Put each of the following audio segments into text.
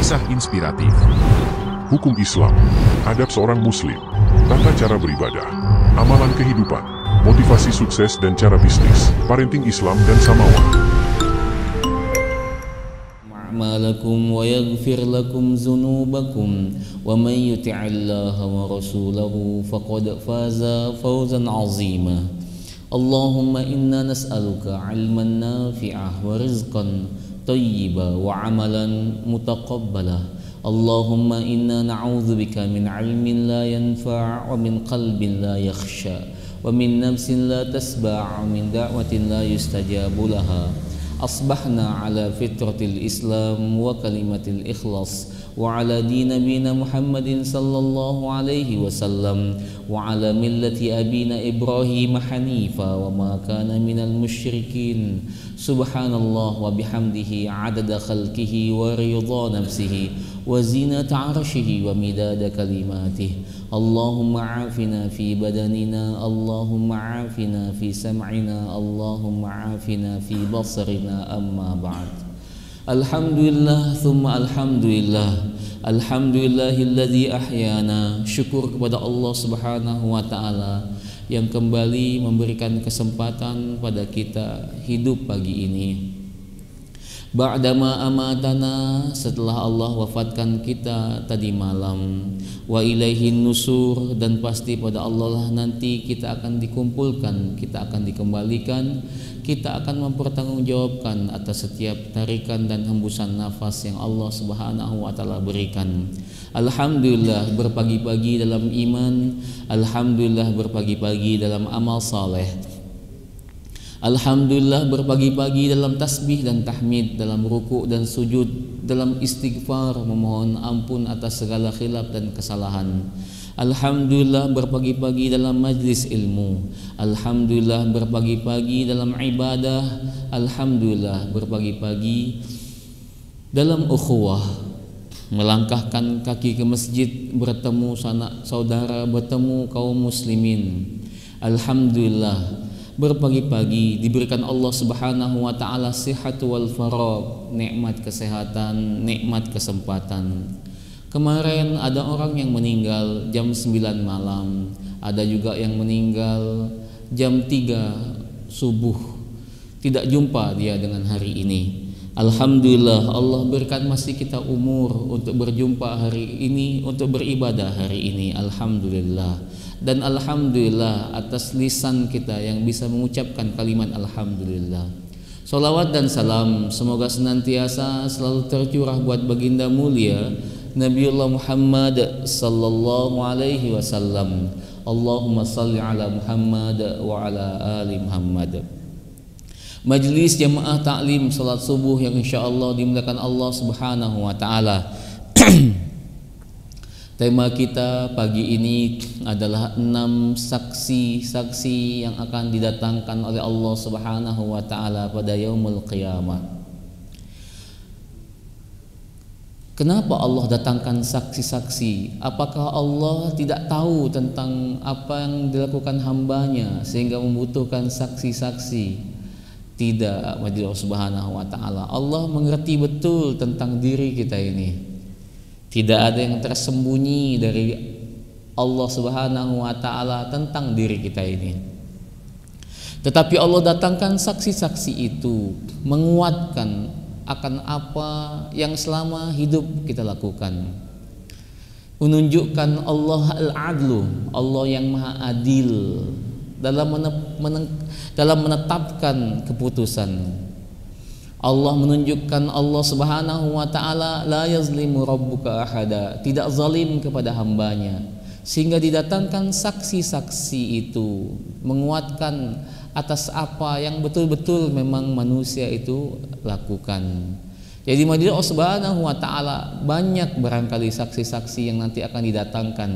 kisah inspiratif, hukum Islam, adab seorang muslim, tata cara beribadah, amalan kehidupan, motivasi sukses dan cara bisnis, parenting Islam dan Samawa. أعمالكم ويغفر لكم ذنوبكم ومن يطع الله ورسوله فقد فاز فوزا عظيما اللهم إنا نسألك علما نافعا ورزقا طيبا وعملا متقبلا اللهم إنا نعوذ بك من علم لا ينفع ومن قلب لا يخشى ومن نفس لا تسبع ومن دعوة لا يستجاب لها أصبحنا على فطرة الإسلام وكلمة الإخلاص وعلى دين نبينا محمد صلى الله عليه وسلم وعلى ملة أبينا إبراهيم حنيفا وما كان من المشركين سبحان الله وبحمده عدد خلقه ورضا نفسه وزينة عرشه ومداد كلماته اللهم عافنا في بدننا اللهم عافنا في سمعنا اللهم عافنا في بصرنا أما بعد الحمد لله ثم الحمد لله الحمد لله الذي أحيانا syukur kepada Allah Subhanahu wa taala yang kembali memberikan kesempatan pada kita hidup pagi ini. Ba'dama amatana, setelah Allah wafatkan kita tadi malam, wa ilaihin nusur, dan pasti pada Allah lah nanti kita akan dikumpulkan, kita akan dikembalikan, kita akan mempertanggungjawabkan atas setiap tarikan dan hembusan nafas yang Allah Subhanahu wa taala berikan. Alhamdulillah berpagi-pagi dalam iman, alhamdulillah berpagi-pagi dalam amal saleh. Alhamdulillah berpagi-pagi dalam tasbih dan tahmid, dalam ruku' dan sujud, dalam istighfar, memohon ampun atas segala khilaf dan kesalahan. Alhamdulillah berpagi-pagi dalam majlis ilmu. Alhamdulillah berpagi-pagi dalam ibadah. Alhamdulillah berpagi-pagi dalam ukhuwah, melangkahkan kaki ke masjid, bertemu sanak saudara, bertemu kaum muslimin. Alhamdulillah berpagi-pagi diberikan Allah Subhanahu wa taala sihat wal faragh, nikmat kesehatan, nikmat kesempatan. Kemarin ada orang yang meninggal jam 9 malam, ada juga yang meninggal jam 3 subuh. Tidak jumpa dia dengan hari ini. Alhamdulillah Allah berikan masih kita umur untuk berjumpa hari ini, untuk beribadah hari ini. Alhamdulillah. Dan alhamdulillah atas lisan kita yang bisa mengucapkan kalimat alhamdulillah. Salawat dan salam semoga senantiasa selalu tercurah buat baginda mulia Nabiullah Muhammad sallallahu alaihi wasallam. Allahumma salli ala Muhammad wa ala ali Muhammad. Majlis jamaah taklim salat subuh yang insyaallah dimuliakan Allah Subhanahu wa taala. Tema kita pagi ini adalah 6 saksi-saksi yang akan didatangkan oleh Allah Subhanahu wa taala pada yaumul qiyamah. Kenapa Allah datangkan saksi-saksi? Apakah Allah tidak tahu tentang apa yang dilakukan hambanya sehingga membutuhkan saksi-saksi? Tidak, bagi Allah Subhanahu wa taala. Allah mengerti betul tentang diri kita ini. Tidak ada yang tersembunyi dari Allah Subhanahu wa taala tentang diri kita ini. Tetapi Allah datangkan saksi-saksi itu menguatkan akan apa yang selama hidup kita lakukan. Menunjukkan Allah al-adlu, Allah yang maha adil dalam menetapkan keputusan. Allah menunjukkan Allah Subhanahu wa taala la yazlimu rabbuka ahada, tidak zalim kepada hambanya, sehingga didatangkan saksi-saksi itu menguatkan atas apa yang betul-betul memang manusia itu lakukan. Jadi Allah Subhanahu wa taala banyak barangkali saksi-saksi yang nanti akan didatangkan.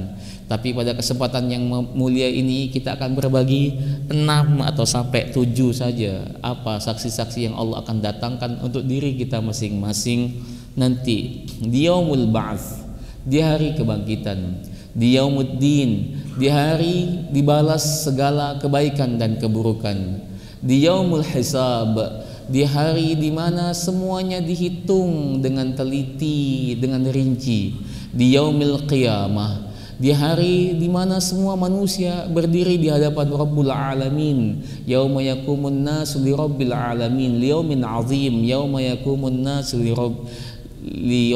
Tapi pada kesempatan yang mulia ini kita akan berbagi 6 atau sampai 7 saja apa saksi-saksi yang Allah akan datangkan untuk diri kita masing-masing nanti di yaumul ba'ts, di hari kebangkitan, di yaumuddin, di hari dibalas segala kebaikan dan keburukan, di yaumul hisab, di hari di mana semuanya dihitung dengan teliti, dengan rinci, di yaumil qiyamah, di hari di mana semua manusia berdiri di hadapan Rabbul Alamin, yauma yaqumun nasu li Rabbil Alamin, liyaumin azim, yauma yaqumun nasu li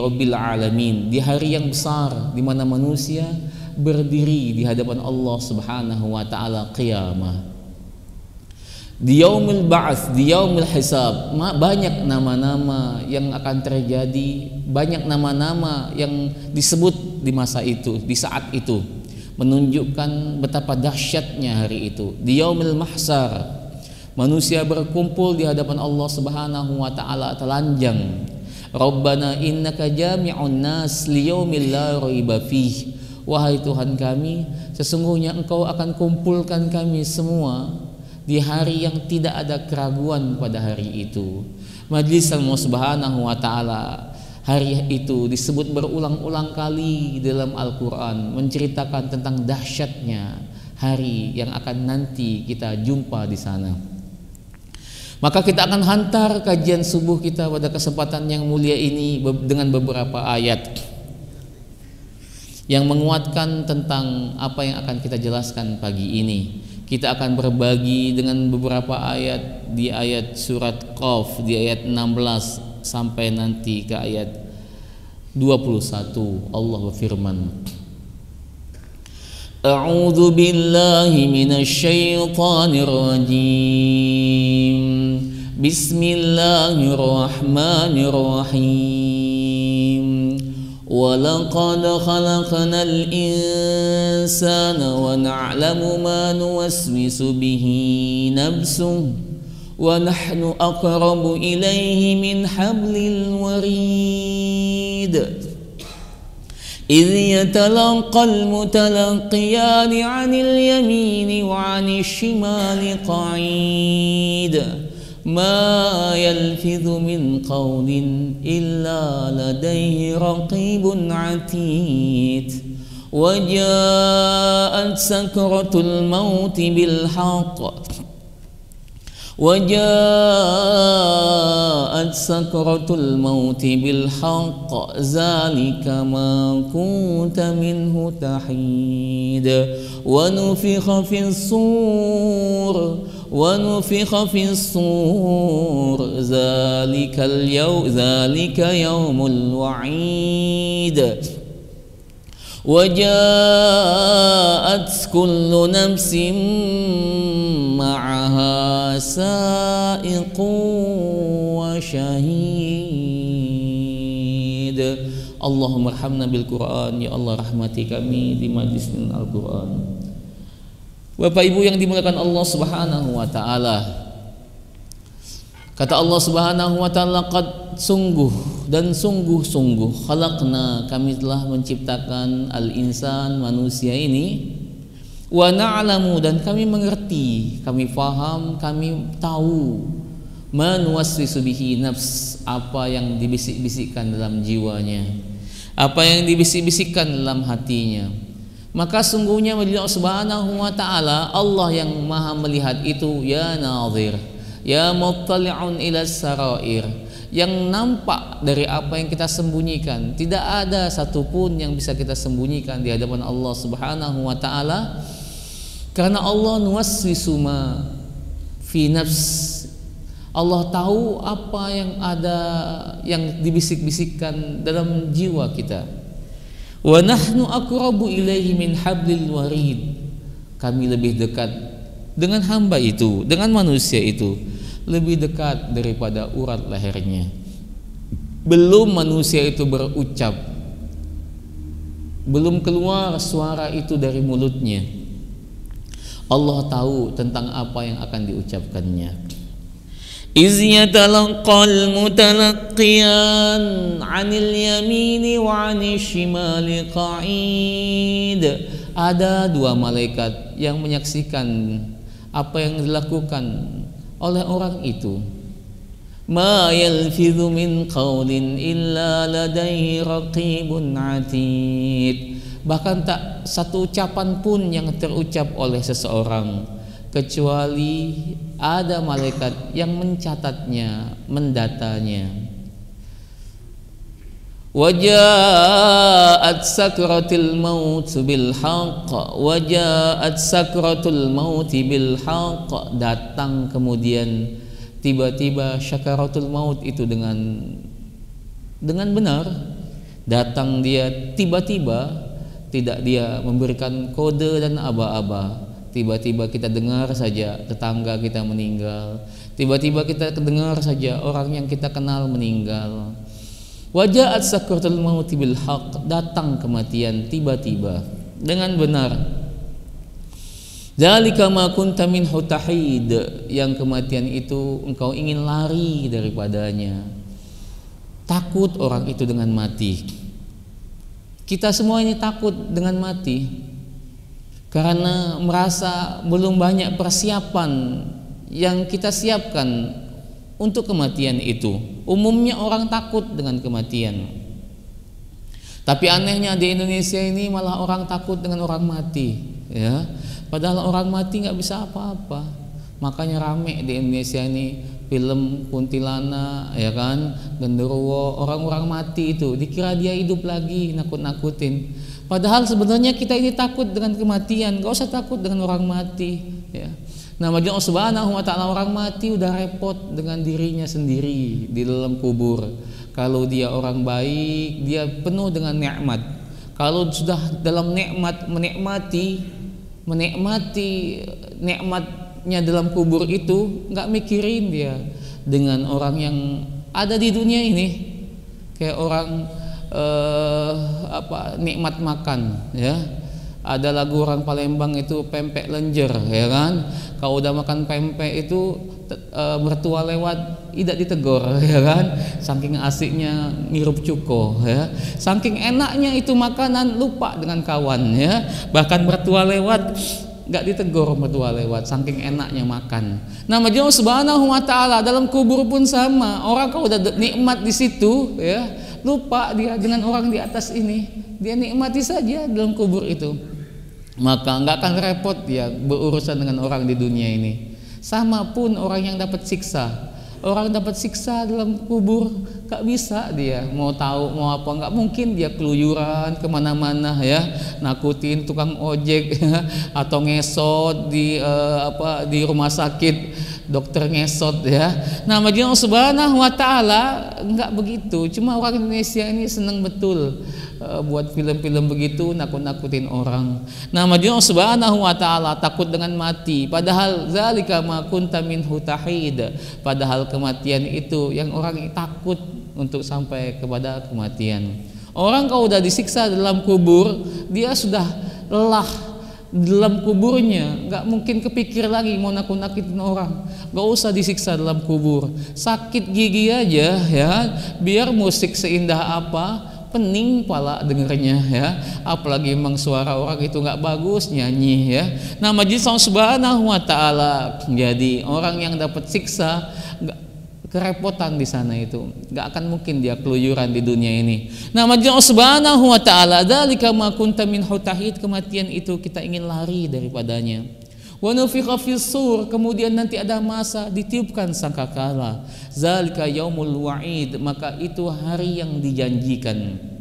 Rabbil Alamin, di hari yang besar di mana manusia berdiri di hadapan Allah Subhanahu wa taala qiyamah. Di yaumil ba'ats, di yaumil hisab, banyak nama-nama yang akan terjadi, banyak nama-nama yang disebut di masa itu, di saat itu, menunjukkan betapa dahsyatnya hari itu. Di yaumil mahsyar, manusia berkumpul di hadapan Allah Subhanahu wa taala telanjang. Rabbana innaka jami'un nas liyaumil la raiba fih. Wahai Tuhan kami, sesungguhnya Engkau akan kumpulkan kami semua di hari yang tidak ada keraguan pada hari itu. Majlis Allah Subhanahu wa taala hari itu disebut berulang-ulang kali dalam Al-Qur'an, menceritakan tentang dahsyatnya hari yang akan nanti kita jumpa di sana. Maka kita akan hantar kajian subuh kita pada kesempatan yang mulia ini dengan beberapa ayat yang menguatkan tentang apa yang akan kita jelaskan pagi ini. Kita akan berbagi dengan beberapa ayat di ayat surat Qaf, di ayat 16 sampai nanti ke ayat 21. Allah berfirman, A'udzu billahi minasy syaithanir rajim. Bismillahirrahmanirrahim. وَلَقَدْ خَلَقْنَا الْإِنسَانَ وَنَعْلَمُ مَا نُوَسْوِسُ بِهِ نَفْسُهُ وَنَحْنُ أَقْرَبُ إِلَيْهِ مِنْ حَبْلِ الْوَرِيدِ إِذْ يَتَلَقَّى الْمُتَلَقِّيَانِ عَنِ الْيَمِينِ وَعَنِ الشِّمَالِ قَعِيدٌ ما يلفظ من قول إلا لديه رقيب عتيد وجاءت سكرة الموت بالحق ذلك ما كنت منه تحيد ونفخ في الصور ذلك يوم الوعيد وجاءت كل نفس معها سائق وشهيد. Allahumma arhamna bil Quran. Ya Allah, rahmati kami di majlis Al-Quran. Bapak Ibu yang dimuliakan Allah Subhanahu wa taala, kata Allah Subhanahu wa taala, qad sungguh khalaqna, kami telah menciptakan al-insan, manusia ini, wa na'lamu, dan kami mengerti, kami faham, kami tahu, ma nuwaswisu bihi nafs, apa yang dibisik-bisikkan dalam jiwanya, apa yang dibisik-bisikkan dalam hatinya. Maka sungguhnya Allah Subhanahu wa taala, Allah yang maha melihat itu, ya nazir, ya muttali'un ila sarair, yang nampak dari apa yang kita sembunyikan. Tidak ada satupun yang bisa kita sembunyikan di hadapan Allah Subhanahu wa taala, karena Allah nuwaswisu ma fi nafs. Allah tahu apa yang ada, yang dibisik-bisikkan dalam jiwa kita. Wa nahnu aqrabu ilaihi min hablil warid, kami lebih dekat dengan hamba itu, dengan manusia itu, lebih dekat daripada urat lehernya. Belum manusia itu berucap, belum keluar suara itu dari mulutnya, Allah tahu tentang apa yang akan diucapkannya. إذ يتلقى المتلقيان عن اليمين وعن الشمال قعيد. Ada dua malaikat yang menyaksikan apa yang dilakukan oleh orang itu. Ma yalfidhu min qawlin illa ladaihi raqibun atid. Bahkan tak satu ucapan pun yang terucap oleh seseorang, kecuali ada malaikat yang mencatatnya, mendatanya. Wajaat sakratul maut bil haqq, wajaat sakratul maut bil haqq, datang kemudian tiba-tiba syakaratul maut itu dengan benar, datang dia tiba-tiba, tidak dia memberikan kode dan aba-aba. Tiba-tiba kita dengar saja tetangga kita meninggal, tiba-tiba kita dengar saja orang yang kita kenal meninggal. Wajaat sakratul maut bil haqq, datang kematian tiba-tiba dengan benar. Dzalika ma kunta minhu tahid, yang kematian itu engkau ingin lari daripadanya. Takut orang itu dengan mati. Kita semua ini takut dengan mati karena merasa belum banyak persiapan yang kita siapkan untuk kematian itu. Umumnya orang takut dengan kematian. Tapi anehnya di Indonesia ini malah orang takut dengan orang mati, ya. Padahal orang mati nggak bisa apa-apa. Makanya rame di Indonesia ini film kuntilanak, ya kan, genderuwo, orang-orang mati itu dikira dia hidup lagi, nakut-nakutin. Padahal sebenarnya kita ini takut dengan kematian, gak usah takut dengan orang mati, ya. Nah, Allah Subhanahu wa ta'ala, orang mati udah repot dengan dirinya sendiri di dalam kubur. Kalau dia orang baik, dia penuh dengan nikmat. Kalau sudah dalam nikmat, menikmati nikmatnya dalam kubur itu, nggak mikirin dia dengan orang yang ada di dunia ini. Kayak orang nikmat makan, ya. Ada lagu orang Palembang itu pempek lenjer, ya kan. Kalau udah makan pempek itu mertua lewat tidak ditegur, ya kan. Saking asiknya ngirup cuko, ya. Saking enaknya itu makanan, lupa dengan kawan, ya. Bahkan mertua lewat nggak ditegur, mertua lewat, saking enaknya makan. Nah, Allah Subhanahu wa ta'ala dalam kubur pun sama. Orang kalau udah nikmat di situ, ya, lupa dia dengan orang di atas ini. Dia nikmati saja dalam kubur itu. Maka nggak akan repot dia berurusan dengan orang di dunia ini. Sama pun orang yang dapat siksa. Orang dapat siksa dalam kubur, gak bisa dia mau tahu mau apa, nggak mungkin dia keluyuran kemana-mana, ya, nakutin tukang ojek, ya, atau ngesot di rumah sakit, dokter ngesot, ya. Nah, Allah Subhanahu wa ta'ala nggak begitu. Cuma orang Indonesia ini senang betul buat film-film begitu, nakut-nakutin orang. Nah, Allah Subhanahu wa ta'ala takut dengan mati. Padahal zalika ma kunta minhu tahid. Padahal kematian itu yang orang takut untuk sampai kepada kematian. Orang kalau udah disiksa dalam kubur, dia sudah lelah dalam kuburnya, nggak mungkin kepikir lagi mau nakut-nakutin orang. Nggak usah disiksa dalam kubur. Sakit gigi aja, ya, biar musik seindah apa, pening pala dengernya, ya. Apalagi memang suara orang itu nggak bagus nyanyi, ya. Nah, majlis Allah Subhanahu wa ta'ala, jadi orang yang dapat siksa kerepotan di sana itu, nggak akan mungkin dia keluyuran di dunia ini. Nah, majlis Allah Subhanahu wa ta'ala, dzalika ma kunta minhu tahid, kematian itu kita ingin lari daripadanya. Wa nufikha fis sur, kemudian nanti ada masa ditiupkan sangkakala. Zalika yaumul wa'id, maka itu hari yang dijanjikan.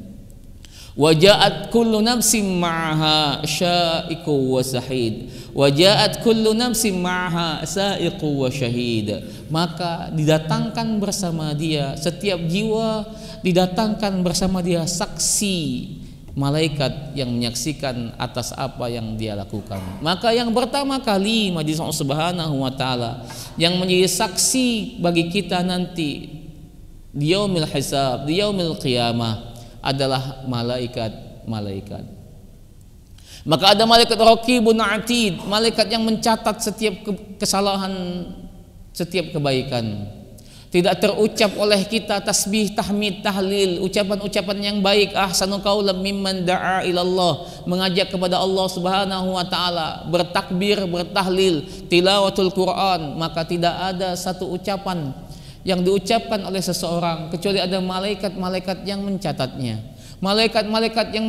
Wajaat kullu nafsin ma'aha sya'iqu wa syahid. Wajaat kullu nafsin ma'aha sa'iqu wa syahid. Maka didatangkan bersama dia, setiap jiwa didatangkan bersama dia saksi, malaikat yang menyaksikan atas apa yang dia lakukan. Maka yang pertama kali majlis Allah Subhanahu wa ta'ala yang menjadi saksi bagi kita nanti di yaumil hisab, di yaumil qiyamah adalah malaikat. Maka ada malaikat raqibun atid, malaikat yang mencatat setiap kesalahan, setiap kebaikan. Tidak terucap oleh kita tasbih, tahmid, tahlil, ucapan-ucapan yang baik, ahsanu qaulan mimman da'a ilallah, mengajak kepada Allah Subhanahu wa ta'ala, bertakbir, bertahlil, tilawatul Quran. Maka tidak ada satu ucapan yang diucapkan oleh seseorang kecuali ada malaikat-malaikat yang mencatatnya, malaikat-malaikat yang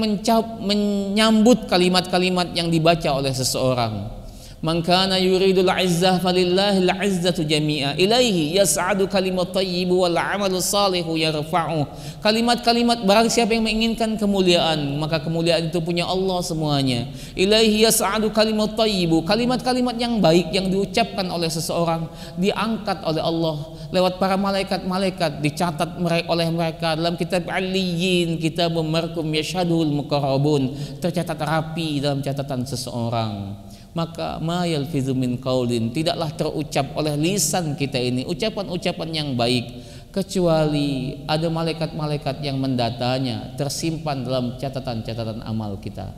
menyambut kalimat-kalimat yang dibaca oleh seseorang. Man kana yuridul izzah falillahil izzatu jami'a. Ilaihi yas'adu kalimat thayyibu wal 'amalu shalihu yarfa'u. Kalimat-kalimat, barang siapa yang menginginkan kemuliaan, maka kemuliaan itu punya Allah semuanya. Ilaihi yas'adu kalimat thayyibu. Kalimat-kalimat yang baik yang diucapkan oleh seseorang diangkat oleh Allah lewat para malaikat-malaikat, dicatat oleh mereka dalam kitab Aliyyin, kitab marqum yashhadul muqarrabun, tercatat rapi dalam catatan seseorang. Maka ma yalfizu min qaulin, tidaklah terucap oleh lisan kita ini ucapan-ucapan yang baik kecuali ada malaikat-malaikat yang mendatanya, tersimpan dalam catatan-catatan amal kita.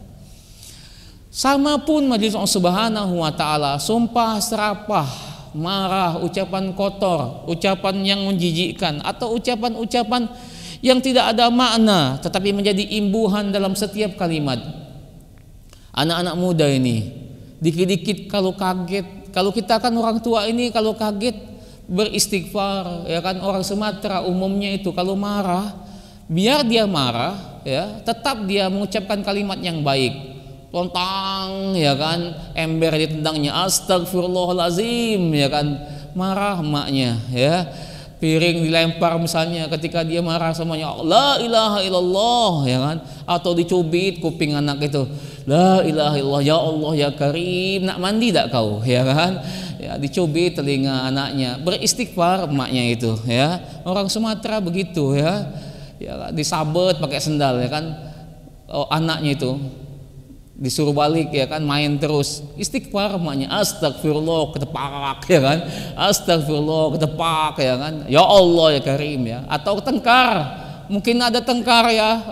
Sama pun majelis Allah Subhanahu wa taala, sumpah serapah, marah, ucapan kotor, ucapan yang menjijikkan, atau ucapan-ucapan yang tidak ada makna tetapi menjadi imbuhan dalam setiap kalimat. Anak-anak muda ini dikit-dikit kalau kaget, kalau kita kan orang tua ini kalau kaget beristighfar, ya kan. Orang Sumatera umumnya itu kalau marah, biar dia marah, ya, tetap dia mengucapkan kalimat yang baik. Lontang, ya kan, ember ditendangnya, astagfirullahalazim, ya kan, marah emaknya, ya. Piring dilempar misalnya ketika dia marah semuanya, la ilaha illallah, ya kan, atau dicubit kuping anak itu, la ilaha illallah, ya Allah ya Karim, nak mandi tak kau, ya kan, ya, dicubit telinga anaknya, beristighfar emaknya itu, ya. Orang Sumatera begitu, ya, ya, disabet pakai sendal, ya kan, anaknya itu disuruh balik, ya kan, main terus, istighfar emaknya, astagfirullah, ketepak, ya kan, astagfirullah, ketepak, ya kan, ya Allah ya Karim, ya. Atau tengkar, mungkin ada tengkar, ya,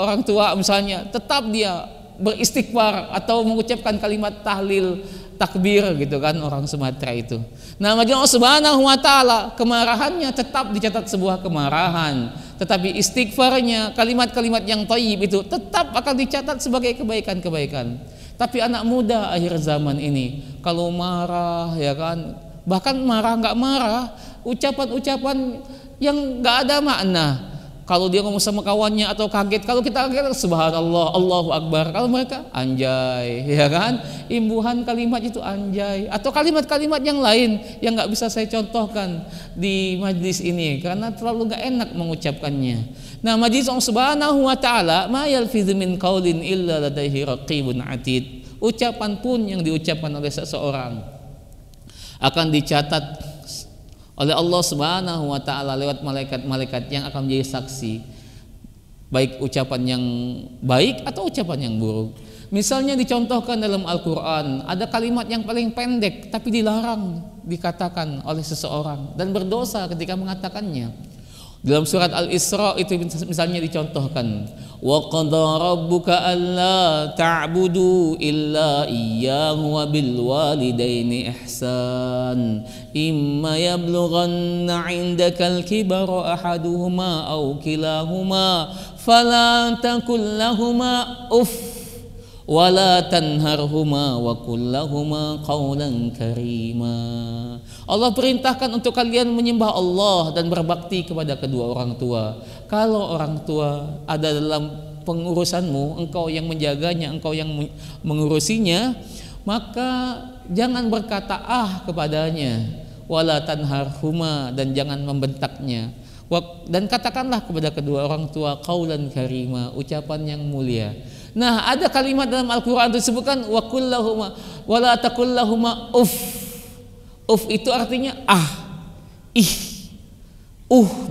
orang tua misalnya, tetap dia beristighfar atau mengucapkan kalimat tahlil, takbir, gitu kan, orang Sumatera itu. Nah, majelis Allah Subhanahu wa taala, kemarahannya tetap dicatat sebuah kemarahan, tetapi istighfarnya, kalimat-kalimat yang thayyib itu tetap akan dicatat sebagai kebaikan-kebaikan. Tapi anak muda akhir zaman ini kalau marah, ya kan, bahkan marah nggak marah, ucapan-ucapan yang nggak ada makna. Kalau dia ngomong sama kawannya atau kaget, kalau kita kaget subhanallah, Allahu akbar. Kalau mereka anjay, ya kan, imbuhan kalimat itu anjay, atau kalimat-kalimat yang lain yang nggak bisa saya contohkan di majlis ini karena terlalu nggak enak mengucapkannya. Nah, majlis Allah Subhanahu wa taala, ma yalfizu min qaulin illa ladaihi raqibun atid. Ucapan pun yang diucapkan oleh seseorang akan dicatat oleh Allah Subhanahu wa taala lewat malaikat-malaikat yang akan menjadi saksi, baik ucapan yang baik atau ucapan yang buruk. Misalnya dicontohkan dalam Al-Qur'an, ada kalimat yang paling pendek tapi dilarang dikatakan oleh seseorang dan berdosa ketika mengatakannya. Dalam surat Al-Isra itu misalnya dicontohkan, wa qadara rabbuka alla ta'budu illa iyyahu wa bil walidaini ihsan imma yablughanna 'indakal kibara ahaduhuma aw kilahuma fala taqul lahumā uff wala tanharhuma wa qul lahumā qawlan karīmā. Allah perintahkan untuk kalian menyembah Allah dan berbakti kepada kedua orang tua. Kalau orang tua ada dalam pengurusanmu, engkau yang menjaganya, engkau yang mengurusinya, maka jangan berkata kepadanya, wala tanharhuma, dan jangan membentaknya. Dan katakanlah kepada kedua orang tua qaulan karima, ucapan yang mulia. Nah, ada kalimat dalam Al-Qur'an disebutkan wa kullahuma wala taqullahuma uff. Uff itu artinya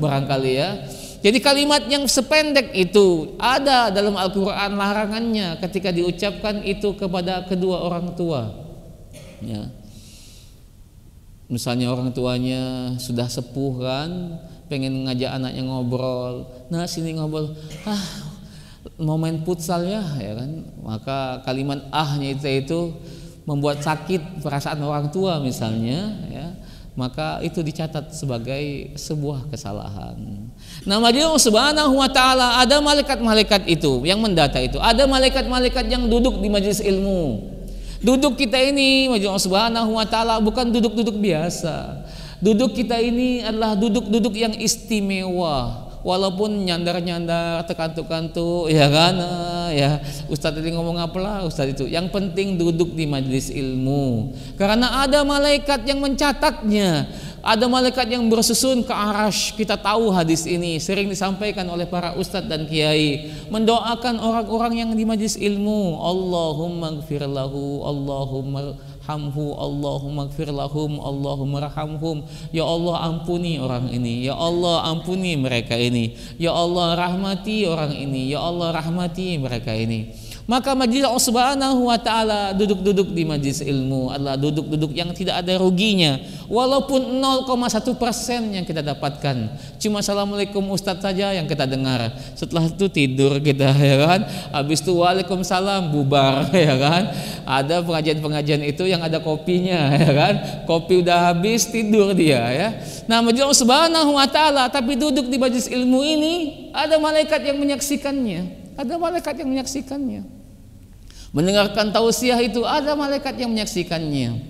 barangkali, ya. Jadi kalimat yang sependek itu ada dalam Al-Qur'an larangannya ketika diucapkan itu kepada kedua orang tua. Ya. Misalnya orang tuanya sudah sepuh kan, pengen ngajak anaknya ngobrol, nah sini ngobrol, mau main futsal ya kan, maka kalimat nya itu membuat sakit perasaan orang tua misalnya, ya, maka itu dicatat sebagai sebuah kesalahan. Nah, Allah Subhanahu wa taala ada malaikat-malaikat itu yang mendata itu, ada malaikat-malaikat yang duduk di majelis ilmu. Duduk kita ini, Allah Subhanahu wa taala, bukan duduk-duduk biasa. Duduk kita ini adalah duduk-duduk yang istimewa. walaupun nyandar-nyandar, terkantuk-kantuk, ya kan, ya Ustadz tadi ngomong apalah Ustadz itu. Yang penting duduk di majelis ilmu, karena ada malaikat yang mencatatnya, ada malaikat yang bersusun ke arasy. Kita tahu hadis ini sering disampaikan oleh para ustadz dan kiai, mendoakan orang-orang yang di majelis ilmu. Allahumma gfir lahu, Allahumma hamhu, Allahumma gfir lahum, Allahumma rahamhum. Ya Allah ampuni orang ini, ya Allah ampuni mereka ini, ya Allah rahmati orang ini, ya Allah rahmati mereka ini. Maka majlis Allah Subhanahu wa taala, duduk-duduk di majlis ilmu adalah duduk-duduk yang tidak ada ruginya, walaupun 0,1% yang kita dapatkan. Cuma assalamualaikum Ustadz saja yang kita dengar. Setelah itu tidur kita, ya kan. Habis itu waalaikumsalam, bubar, ya kan. Ada pengajian-pengajian itu yang ada kopinya, ya kan. Kopi udah habis, tidur dia, ya. Nah, majlis Allah Subhanahu wa taala, tapi duduk di majlis ilmu ini ada malaikat yang menyaksikannya. Ada malaikat yang menyaksikannya. Mendengarkan tausiah itu ada malaikat yang menyaksikannya.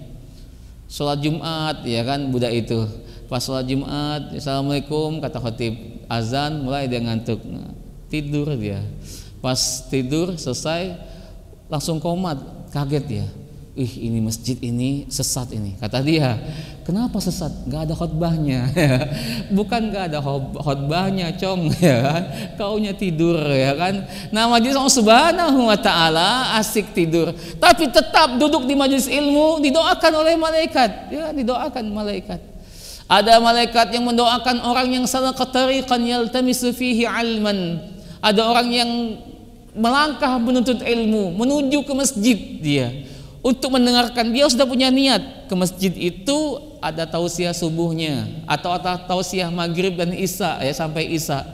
Sholat Jumat, ya kan, budak itu pas sholat Jumat, assalamualaikum kata khatib, azan mulai dia ngantuk, tidur dia. Pas tidur selesai langsung komat, kaget ya. Ini masjid ini sesat ini, kata dia. Kenapa sesat? Gak ada khotbahnya. Bukan gak ada khotbahnya, cong, ya kan? Kaunya tidur, ya kan? Nah, majlis Allah Subhanahu wa taala asik tidur, tapi tetap duduk di majlis ilmu, didoakan oleh malaikat, ya, didoakan malaikat. Ada malaikat yang mendoakan orang yang salaka tariqan yaltamisu fihi ilman. Ada orang yang melangkah menuntut ilmu, menuju ke masjid dia. Untuk mendengarkan, dia sudah punya niat ke masjid itu, ada tausiah subuhnya atau tausiah maghrib dan isya, ya, sampai isya.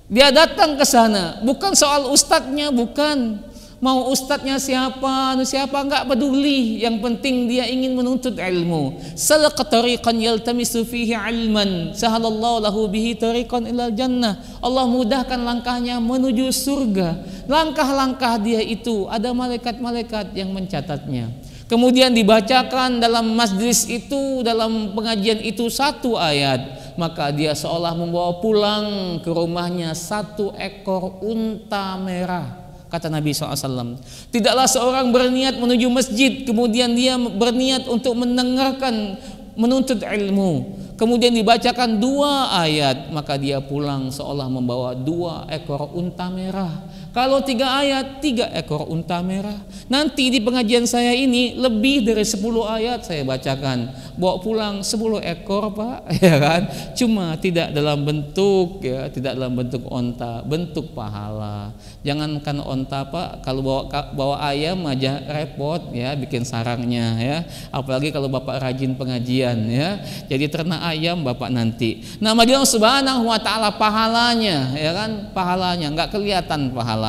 Dia datang ke sana, bukan soal ustadznya, bukan mau ustadznya siapa nggak peduli. Yang penting dia ingin menuntut ilmu. Salaka tariqan yaltamisu fihi ilman, sahalallahu lahu bihi tariqan ilal jannah. Allah mudahkan langkahnya menuju surga. Langkah-langkah dia itu ada malaikat-malaikat yang mencatatnya. Kemudian dibacakan dalam majlis itu, dalam pengajian itu satu ayat, maka dia seolah membawa pulang ke rumahnya 1 ekor unta merah. Kata Nabi SAW, tidaklah seorang berniat menuju masjid, kemudian dia berniat untuk mendengarkan, menuntut ilmu, kemudian dibacakan 2 ayat, maka dia pulang seolah membawa 2 ekor unta merah. Kalau 3 ayat, 3 ekor unta merah. Nanti di pengajian saya ini lebih dari 10 ayat saya bacakan, bawa pulang 10 ekor, Pak, ya kan? Cuma tidak dalam bentuk, ya, tidak dalam bentuk onta, bentuk pahala. Jangankan onta, Pak, kalau bawa ayam aja repot, ya, bikin sarangnya, ya. Apalagi kalau Bapak rajin pengajian, ya. Jadi ternak ayam Bapak nanti. Nah, Allah Subhanahu wa taala pahalanya, ya kan? Pahalanya enggak kelihatan pahalanya,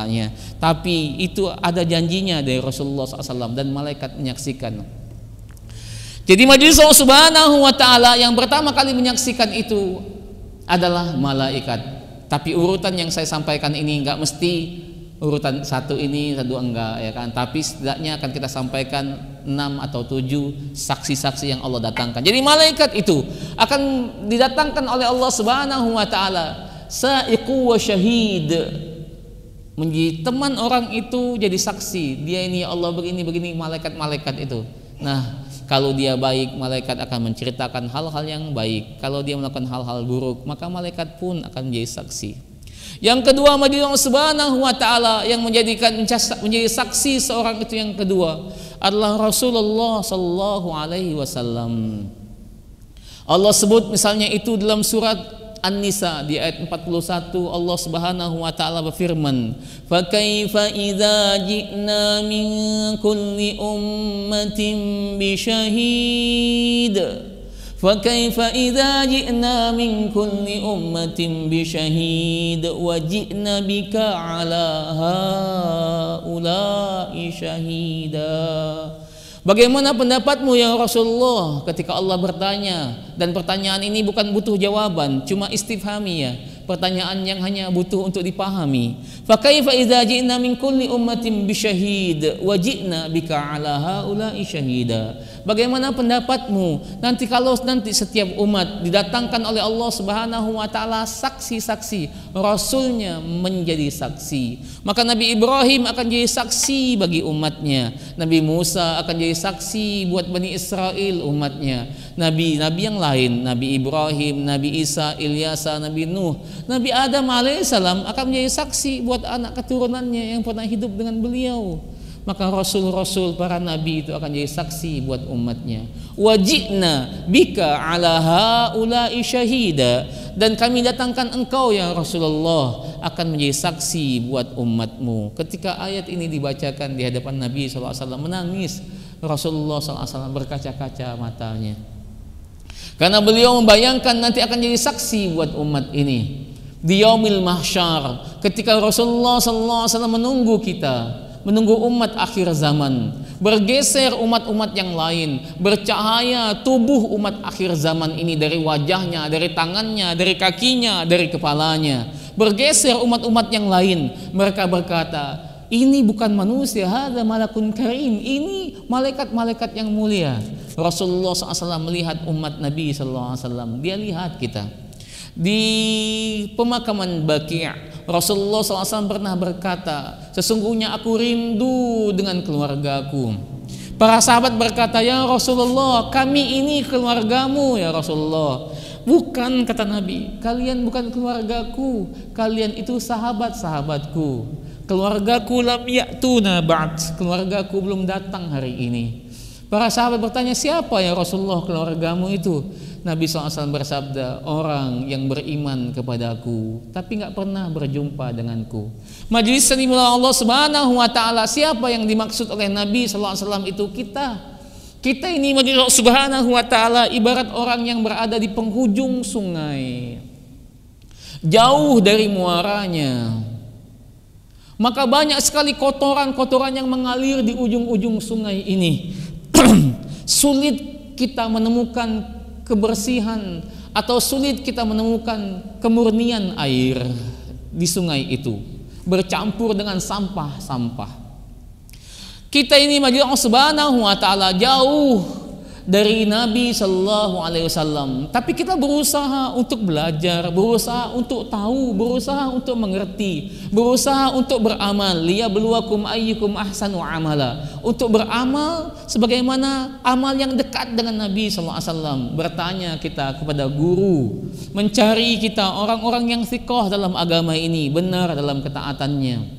tapi itu ada janjinya dari Rasulullah SAW dan malaikat menyaksikan. Jadi majlis Allah Subhanahu wa taala yang pertama kali menyaksikan itu adalah malaikat. Tapi urutan yang saya sampaikan ini enggak mesti urutan 1 ini, 1 enggak, ya kan? Tapi setidaknya akan kita sampaikan 6 atau 7 saksi-saksi yang Allah datangkan. Jadi malaikat itu akan didatangkan oleh Allah Subhanahu wa taala, sa'iqu wa syahid, menjadi teman orang itu, jadi saksi. Dia ini ya Allah begini malaikat-malaikat itu. Nah, kalau dia baik, malaikat akan menceritakan hal-hal yang baik. Kalau dia melakukan hal-hal buruk, maka malaikat pun akan menjadi saksi. Yang kedua, majlis Allah Subhanahu wa taala yang menjadi saksi seorang itu yang kedua adalah Rasulullah sallallahu alaihi wasallam. Allah sebut misalnya itu dalam surat An-Nisa di ayat 41, Allah Subhanahu wa taala berfirman, "Fa kaifa idza ji'na min kulli ummatin bi syahid." Fa kaifa idza ji'na min kulli ummatin bi syahid wa ji'na bika 'ala haula'i syahida. Bagaimana pendapatmu ya Rasulullah ketika Allah bertanya, dan pertanyaan ini bukan butuh jawaban, cuma istifhami, ya. pertanyaan yang hanya butuh untuk dipahami. Fa kaifa idza ji'na min kulli ummatin bisyahid wa ji'na bika 'ala haula'i syahida. Bagaimana pendapatmu nanti kalau nanti setiap umat didatangkan oleh Allah Subhanahu wa taala saksi-saksi, rasulnya menjadi saksi. Maka Nabi Ibrahim akan jadi saksi bagi umatnya. Nabi Musa akan jadi saksi buat Bani Israel umatnya. Nabi-nabi yang lain, Nabi Ibrahim, Nabi Isa, Ilyasa, Nabi Nuh, Nabi Adam alaihissalam akan menjadi saksi buat anak keturunannya yang pernah hidup dengan beliau. Maka rasul-rasul para nabi itu akan jadi saksi buat umatnya. Wajibna bika 'ala haula'i syahida, dan kami datangkan engkau ya Rasulullah akan menjadi saksi buat umatmu. Ketika ayat ini dibacakan di hadapan Nabi SAW, menangis Rasulullah SAW, berkaca-kaca matanya. Karena beliau membayangkan nanti akan jadi saksi buat umat ini di yaumil mahsyar, ketika Rasulullah SAW menunggu kita, menunggu umat akhir zaman, bergeser umat-umat yang lain, bercahaya tubuh umat akhir zaman ini dari wajahnya, dari tangannya, dari kakinya, dari kepalanya, bergeser umat-umat yang lain. Mereka berkata, ini bukan manusia, hadza malakun karim, ini malaikat-malaikat yang mulia. Rasulullah SAW melihat umat Nabi SAW, dia lihat kita di pemakaman Baqi'. Rasulullah SAW pernah berkata, sesungguhnya aku rindu dengan keluargaku. Para sahabat berkata, ya Rasulullah, kami ini keluargamu ya Rasulullah. Bukan, kata Nabi, kalian bukan keluargaku, kalian itu sahabat-sahabatku. Keluargaku lam ya'tuna ba'd, keluargaku belum datang hari ini. Para sahabat bertanya, siapa ya Rasulullah keluargamu itu? Nabi SAW bersabda, orang yang beriman kepadaku tapi nggak pernah berjumpa denganku. Majelis sanimullah Allah Subhanahu wa taala, siapa yang dimaksud oleh Nabi SAW itu kita. Kita ini majelis Allah Subhanahu wa taala ibarat orang yang berada di penghujung sungai, jauh dari muaranya. Maka banyak sekali kotoran-kotoran yang mengalir di ujung-ujung sungai ini. Sulit kita menemukan kebersihan atau sulit kita menemukan kemurnian air di sungai itu, bercampur dengan sampah-sampah. Kita ini majelis Allah Subhanahu wa taala jauh dari Nabi Sallallahu Alaihi Wasallam, tapi kita berusaha untuk belajar, berusaha untuk tahu, berusaha untuk mengerti, berusaha untuk beramal. Liyabluwakum ayyukum ahsanu amala, untuk beramal sebagaimana amal yang dekat dengan Nabi Sallallahu Alaihi Wasallam. Bertanya kita kepada guru, mencari kita orang-orang yang thiqah dalam agama ini, benar dalam ketaatannya.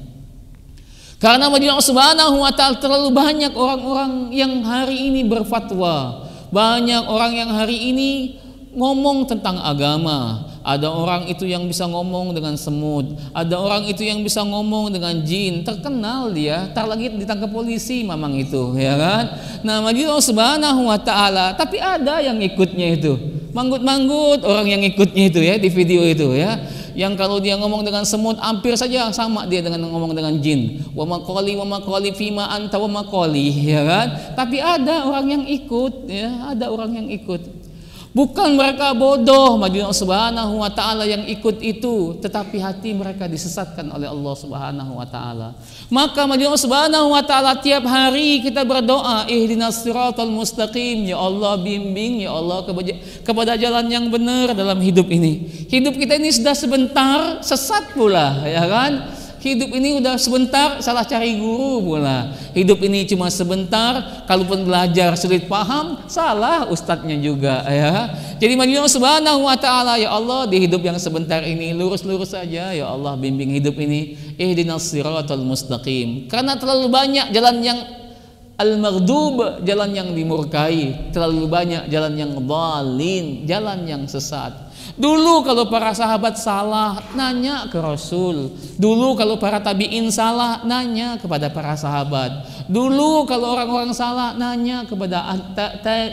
Karena Allah Subhanahu wa taala terlalu banyak orang-orang yang hari ini berfatwa, banyak orang yang hari ini ngomong tentang agama. Ada orang itu yang bisa ngomong dengan semut, ada orang itu yang bisa ngomong dengan jin, terkenal dia, tar lagi ditangkap polisi mamang itu, ya kan? Nah, Allah Subhanahu wa taala, tapi ada yang ikutnya itu, manggut-manggut orang yang ikutnya itu ya di video itu ya. Yang kalau dia ngomong dengan semut hampir saja sama dia dengan ngomong dengan jin. Wa maqali fima anta wa maqali, ya kan? Tapi ada orang yang ikut, ya, ada orang yang ikut. Bukan mereka bodoh, majelis Subhanahu wa taala yang ikut itu, tetapi hati mereka disesatkan oleh Allah Subhanahu wa taala. Maka majelis Subhanahu wa taala tiap hari kita berdoa, ihdinas siratal mustaqim, ya Allah bimbing ya Allah kepada jalan yang benar dalam hidup ini. Hidup kita ini sudah sebentar sesat pula, ya kan? Hidup ini udah sebentar salah cari guru pula. Hidup ini cuma sebentar, kalaupun belajar sulit paham, salah ustadznya juga ya. Jadi majelis Subhanahu wa taala, ya Allah di hidup yang sebentar ini lurus-lurus saja ya Allah, bimbing hidup ini, ihdinas siratal mustaqim. Karena terlalu banyak jalan yang al-maghdub, jalan yang dimurkai, terlalu banyak jalan yang dhalin, jalan yang sesat. Dulu kalau para sahabat salah, nanya ke Rasul. Dulu kalau para tabi'in salah, nanya kepada para sahabat. Dulu kalau orang-orang salah, nanya kepada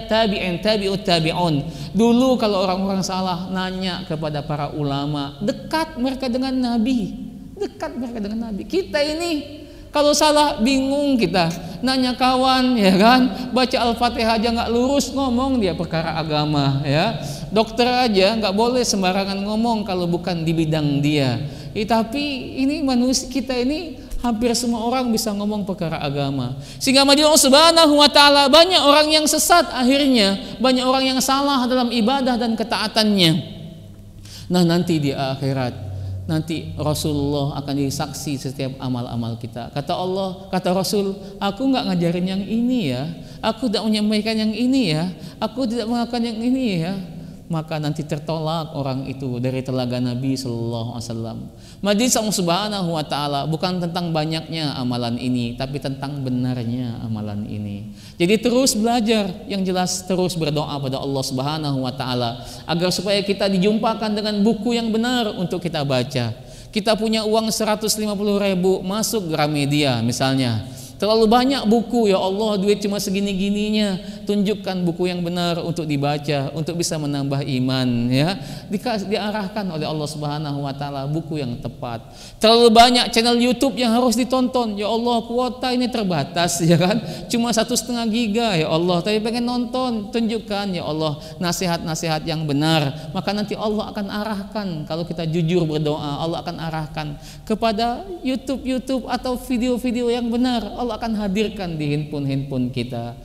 tabi'in, tabi'ut tabi'un. Dulu kalau orang-orang salah, nanya kepada para ulama. Dekat mereka dengan Nabi. Dekat mereka dengan Nabi. Kita ini kalau salah bingung kita, nanya kawan, ya kan, baca Al-Fatihah aja nggak lurus, ngomong dia perkara agama, ya. Dokter aja nggak boleh sembarangan ngomong kalau bukan di bidang dia. Tapi ini manusia kita ini hampir semua orang bisa ngomong perkara agama. Sehingga Allah Subhanahu wa taala banyak orang yang sesat akhirnya, banyak orang yang salah dalam ibadah dan ketaatannya. Nah, nanti di akhirat nanti Rasulullah akan jadi saksi setiap amal-amal kita. Kata Allah, kata Rasul, aku nggak ngajarin yang ini ya, aku tidak menyampaikan yang ini ya, aku tidak melakukan yang ini ya. Maka nanti tertolak orang itu dari telaga Nabi Sallallahu Alaihi Wasallam. Majelis Allah Subhanahu Wa Taala bukan tentang banyaknya amalan ini, tapi tentang benarnya amalan ini. Jadi terus belajar, yang jelas terus berdoa pada Allah Subhanahu Wa Taala agar supaya kita dijumpakan dengan buku yang benar untuk kita baca. Kita punya uang 150.000 masuk Gramedia misalnya. Terlalu banyak buku, ya Allah, duit cuma segini-gininya. Tunjukkan buku yang benar untuk dibaca, untuk bisa menambah iman, ya. Diarahkan oleh Allah Subhanahu wa taala buku yang tepat. Terlalu banyak channel YouTube yang harus ditonton. Ya Allah, kuota ini terbatas, ya kan? Cuma 1,5 giga, ya Allah. Tapi pengen nonton, tunjukkan ya Allah nasihat-nasihat yang benar. Maka nanti Allah akan arahkan, kalau kita jujur berdoa, Allah akan arahkan kepada YouTube atau video-video yang benar. Allah akan hadirkan di handphone kita.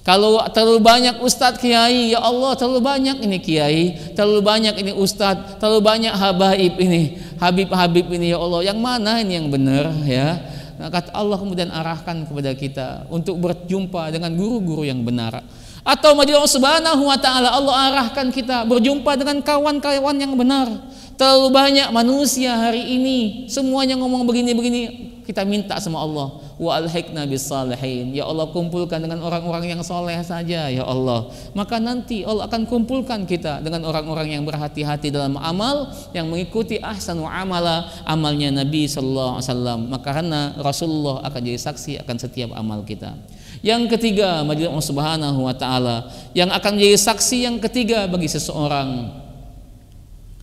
Kalau terlalu banyak ustadz kiai, ya Allah terlalu banyak ini kiai, terlalu banyak ini ustadz, terlalu banyak habaib ini, habib ini, ya Allah, yang mana ini yang benar, ya. Nah, kata Allah kemudian arahkan kepada kita untuk berjumpa dengan guru-guru yang benar. Atau Majelis Allah Subhanahu wa taala, Allah arahkan kita berjumpa dengan kawan-kawan yang benar. Terlalu banyak manusia hari ini semuanya ngomong begini-begini. Kita minta sama Allah, wa alhiqna bis salihin. Ya Allah, kumpulkan dengan orang-orang yang soleh saja, ya Allah. Maka nanti Allah akan kumpulkan kita dengan orang-orang yang berhati-hati dalam amal, yang mengikuti ahsanu amala, amalnya Nabi sallallahu alaihi wasallam. Maka karena Rasulullah akan jadi saksi akan setiap amal kita. Yang ketiga, Majelis Allah Subhanahu wa taala yang akan menjadi saksi yang ketiga bagi seseorang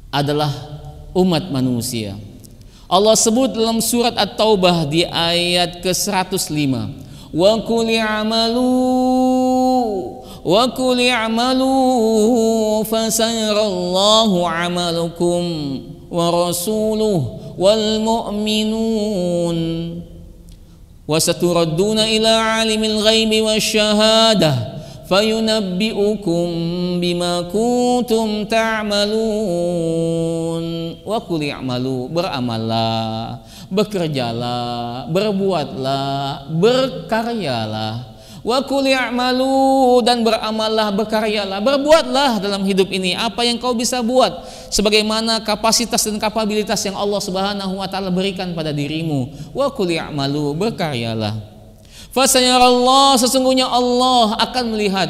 adalah umat manusia. Allah sebut dalam surat At-Taubah di ayat ke-105, wa qul i'malu fasayarallahu 'amalukum wa rasuluhu wal mu'minun wa saturadduna ila 'alimil ghaibi wasyahadah fayunabbi'ukum bima kuntum ta'malun. Wa qul i'malu, beramallah, bekerjalah, berbuatlah, berkaryalah. Wa qul i'malu, dan beramallah, berkaryalah, berbuatlah dalam hidup ini apa yang kau bisa buat sebagaimana kapasitas dan kapabilitas yang Allah Subhanahu wa taala berikan pada dirimu. Wa qul i'malu, berkaryalah. Fasayarallah, sesungguhnya Allah akan melihat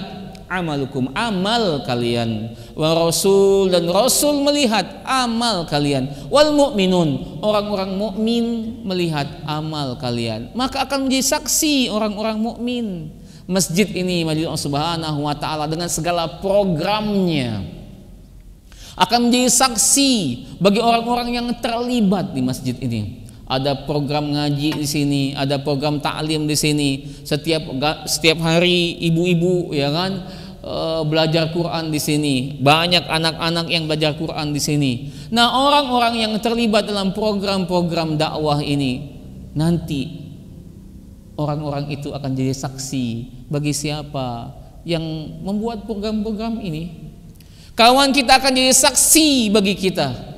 amalukum, amal kalian, wa rasul, dan Rasul melihat amal kalian, wal mu'minun, orang-orang mukmin melihat amal kalian. Maka akan menjadi saksi orang-orang mukmin. Masjid ini, Majelis Allah Subhanahu wa taala dengan segala programnya akan menjadi saksi bagi orang-orang yang terlibat di masjid ini. Ada program ngaji di sini, ada program ta'lim di sini. Setiap hari ibu-ibu, ya kan, belajar Quran di sini. Banyak anak-anak yang belajar Quran di sini. Nah, orang-orang yang terlibat dalam program-program dakwah ini, nanti orang-orang itu akan jadi saksi bagi siapa yang membuat program-program ini. Kawan kita akan jadi saksi bagi kita.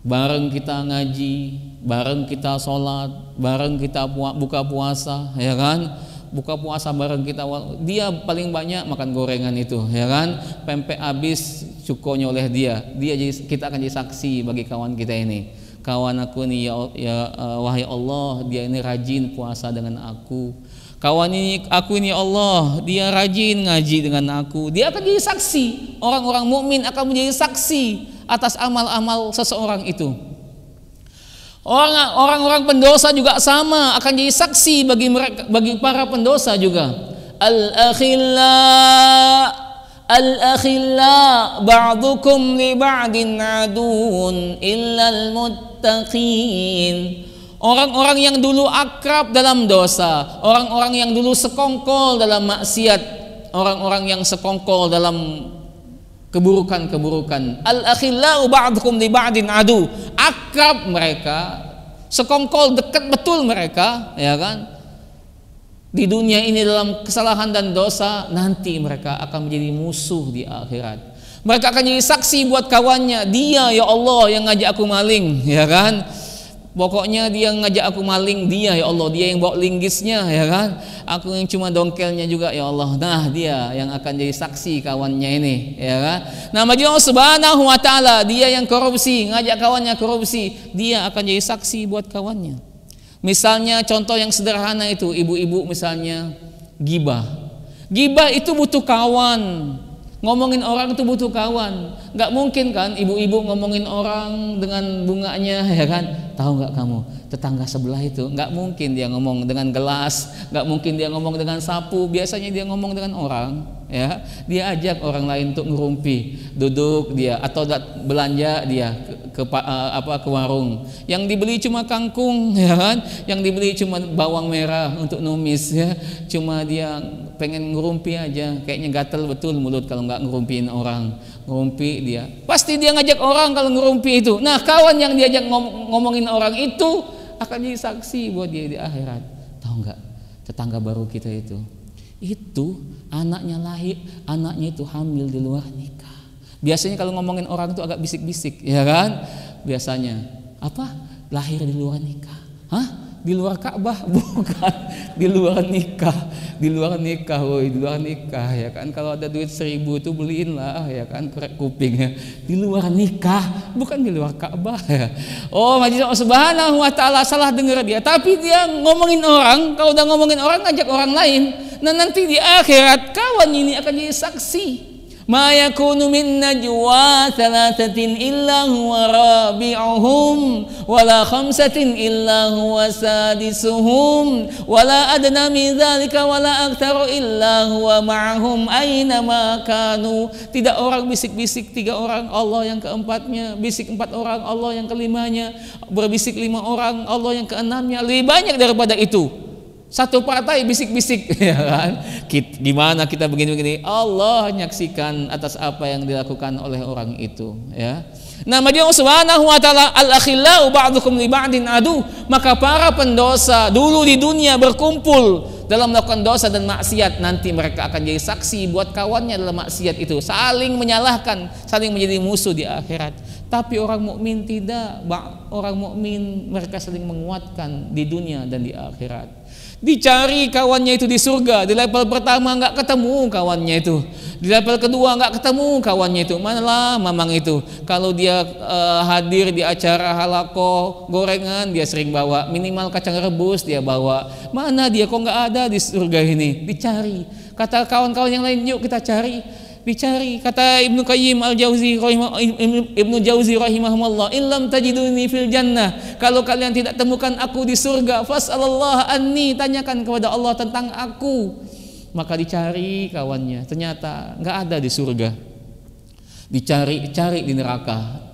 Bareng kita ngaji, bareng kita sholat, bareng kita buka puasa, ya kan? Buka puasa bareng kita, dia paling banyak makan gorengan itu, ya kan? Pempek habis cukonya oleh dia. Kita akan jadi saksi bagi kawan kita ini. Kawan aku ini, wahai Allah, dia ini rajin puasa dengan aku. Kawan ini, aku ini Allah, dia rajin ngaji dengan aku. Dia akan jadi saksi. Orang-orang mukmin akan menjadi saksi atas amal-amal seseorang itu. Orang-orang pendosa juga sama, akan jadi saksi bagi para pendosa juga. Al-akhilla ba'dukum li ba'din adun illal muttaqin. Orang-orang yang dulu akrab dalam dosa, orang-orang yang dulu sekongkol dalam maksiat, orang-orang yang sekongkol dalam keburukan-keburukan. Al-akhillau ba'dukum li ba'din adu. Akrab mereka, sekongkol, dekat betul mereka, ya kan? Di dunia ini dalam kesalahan dan dosa, nanti mereka akan menjadi musuh di akhirat. Mereka akan jadi saksi buat kawannya, dia ya Allah yang ngajak aku maling, ya kan? Pokoknya dia ngajak aku maling, dia ya Allah, dia yang bawa linggisnya, ya kan? Aku yang cuma dongkelnya juga, ya Allah. Nah, dia yang akan jadi saksi kawannya ini, ya kan? Nah, bagi Allah Subhanahu wa taala, dia yang korupsi, ngajak kawannya korupsi, dia akan jadi saksi buat kawannya. Misalnya contoh yang sederhana itu, ibu-ibu misalnya gibah. Gibah itu butuh kawan. Ngomongin orang itu butuh kawan. Nggak mungkin kan ibu-ibu ngomongin orang dengan bunganya, ya kan? Tahu nggak kamu, tetangga sebelah itu nggak mungkin dia ngomong dengan gelas, nggak mungkin dia ngomong dengan sapu. Biasanya dia ngomong dengan orang, ya. Dia ajak orang lain untuk ngerumpi, duduk dia atau belanja dia ke warung. Yang dibeli cuma kangkung, ya kan? Yang dibeli cuma bawang merah untuk numis, ya. Cuma dia pengen ngerumpi aja, kayaknya gatel betul mulut kalau nggak ngerumpiin orang. Ngerumpi dia, pasti dia ngajak orang kalau ngerumpi itu. Nah, kawan yang diajak ngomongin orang itu akan jadi saksi buat dia di akhirat. Tahu nggak, tetangga baru kita itu anaknya lahir, anaknya itu hamil di luar nikah. Biasanya kalau ngomongin orang itu agak bisik-bisik, ya kan? Biasanya apa? Lahir di luar nikah. Hah? Di luar Ka'bah? Bukan, di luar nikah. Di luar nikah, woi, di luar nikah, ya kan? Kalau ada duit 1.000 itu beliin lah, ya kan? Korek kupingnya. Di luar nikah, bukan di luar Ka'bah, ya. Oh, majelis Allah Subhanahu wa taala, salah dengar dia. Tapi dia ngomongin orang, kalau udah ngomongin orang ngajak orang lain. Nah, nanti di akhirat kawan ini akan jadi saksi. Ma yakunu min najwa thalathatin illa huwa rabi'uhum wala khamsatin illa huwa sadisuhum wala adna min dzalika wala aktsaru illa huwa ma'ahum aina ma kanu. Tidak orang bisik-bisik 3 orang, Allah yang keempatnya, bisik 4 orang, Allah yang kelimanya, berbisik 5 orang, Allah yang keenamnya. Lebih banyak daripada itu. Satu partai bisik-bisik, ya kan? Gimana kita begini-begini? Allah nyaksikan atas apa yang dilakukan oleh orang itu, ya. Nah, Allah Subhanahu wa taala, al-akhillau ba'dukum li ba'din adu. Maka para pendosa dulu di dunia berkumpul dalam melakukan dosa dan maksiat, nanti mereka akan jadi saksi buat kawannya dalam maksiat itu, saling menyalahkan, saling menjadi musuh di akhirat. Tapi orang mukmin tidak. Orang mukmin mereka saling menguatkan di dunia dan di akhirat. Dicari kawannya itu di surga. Di level pertama nggak ketemu kawannya itu. Di level kedua nggak ketemu kawannya itu. Manalah mamang itu. Kalau dia hadir di acara halako gorengan, dia sering bawa. Minimal kacang rebus dia bawa. Mana dia kok nggak ada di surga ini? Dicari. Kata kawan-kawan yang lain, yuk kita cari. Dicari. Kata Ibnu Qayyim al-Jauzi Ibnu Jauzi rahimahullah, illam tajiduni fil jannah, kalau kalian tidak temukan aku di surga, fas'alallah anni, tanyakan kepada Allah tentang aku. Maka dicari kawannya, ternyata nggak ada di surga. Dicari di neraka.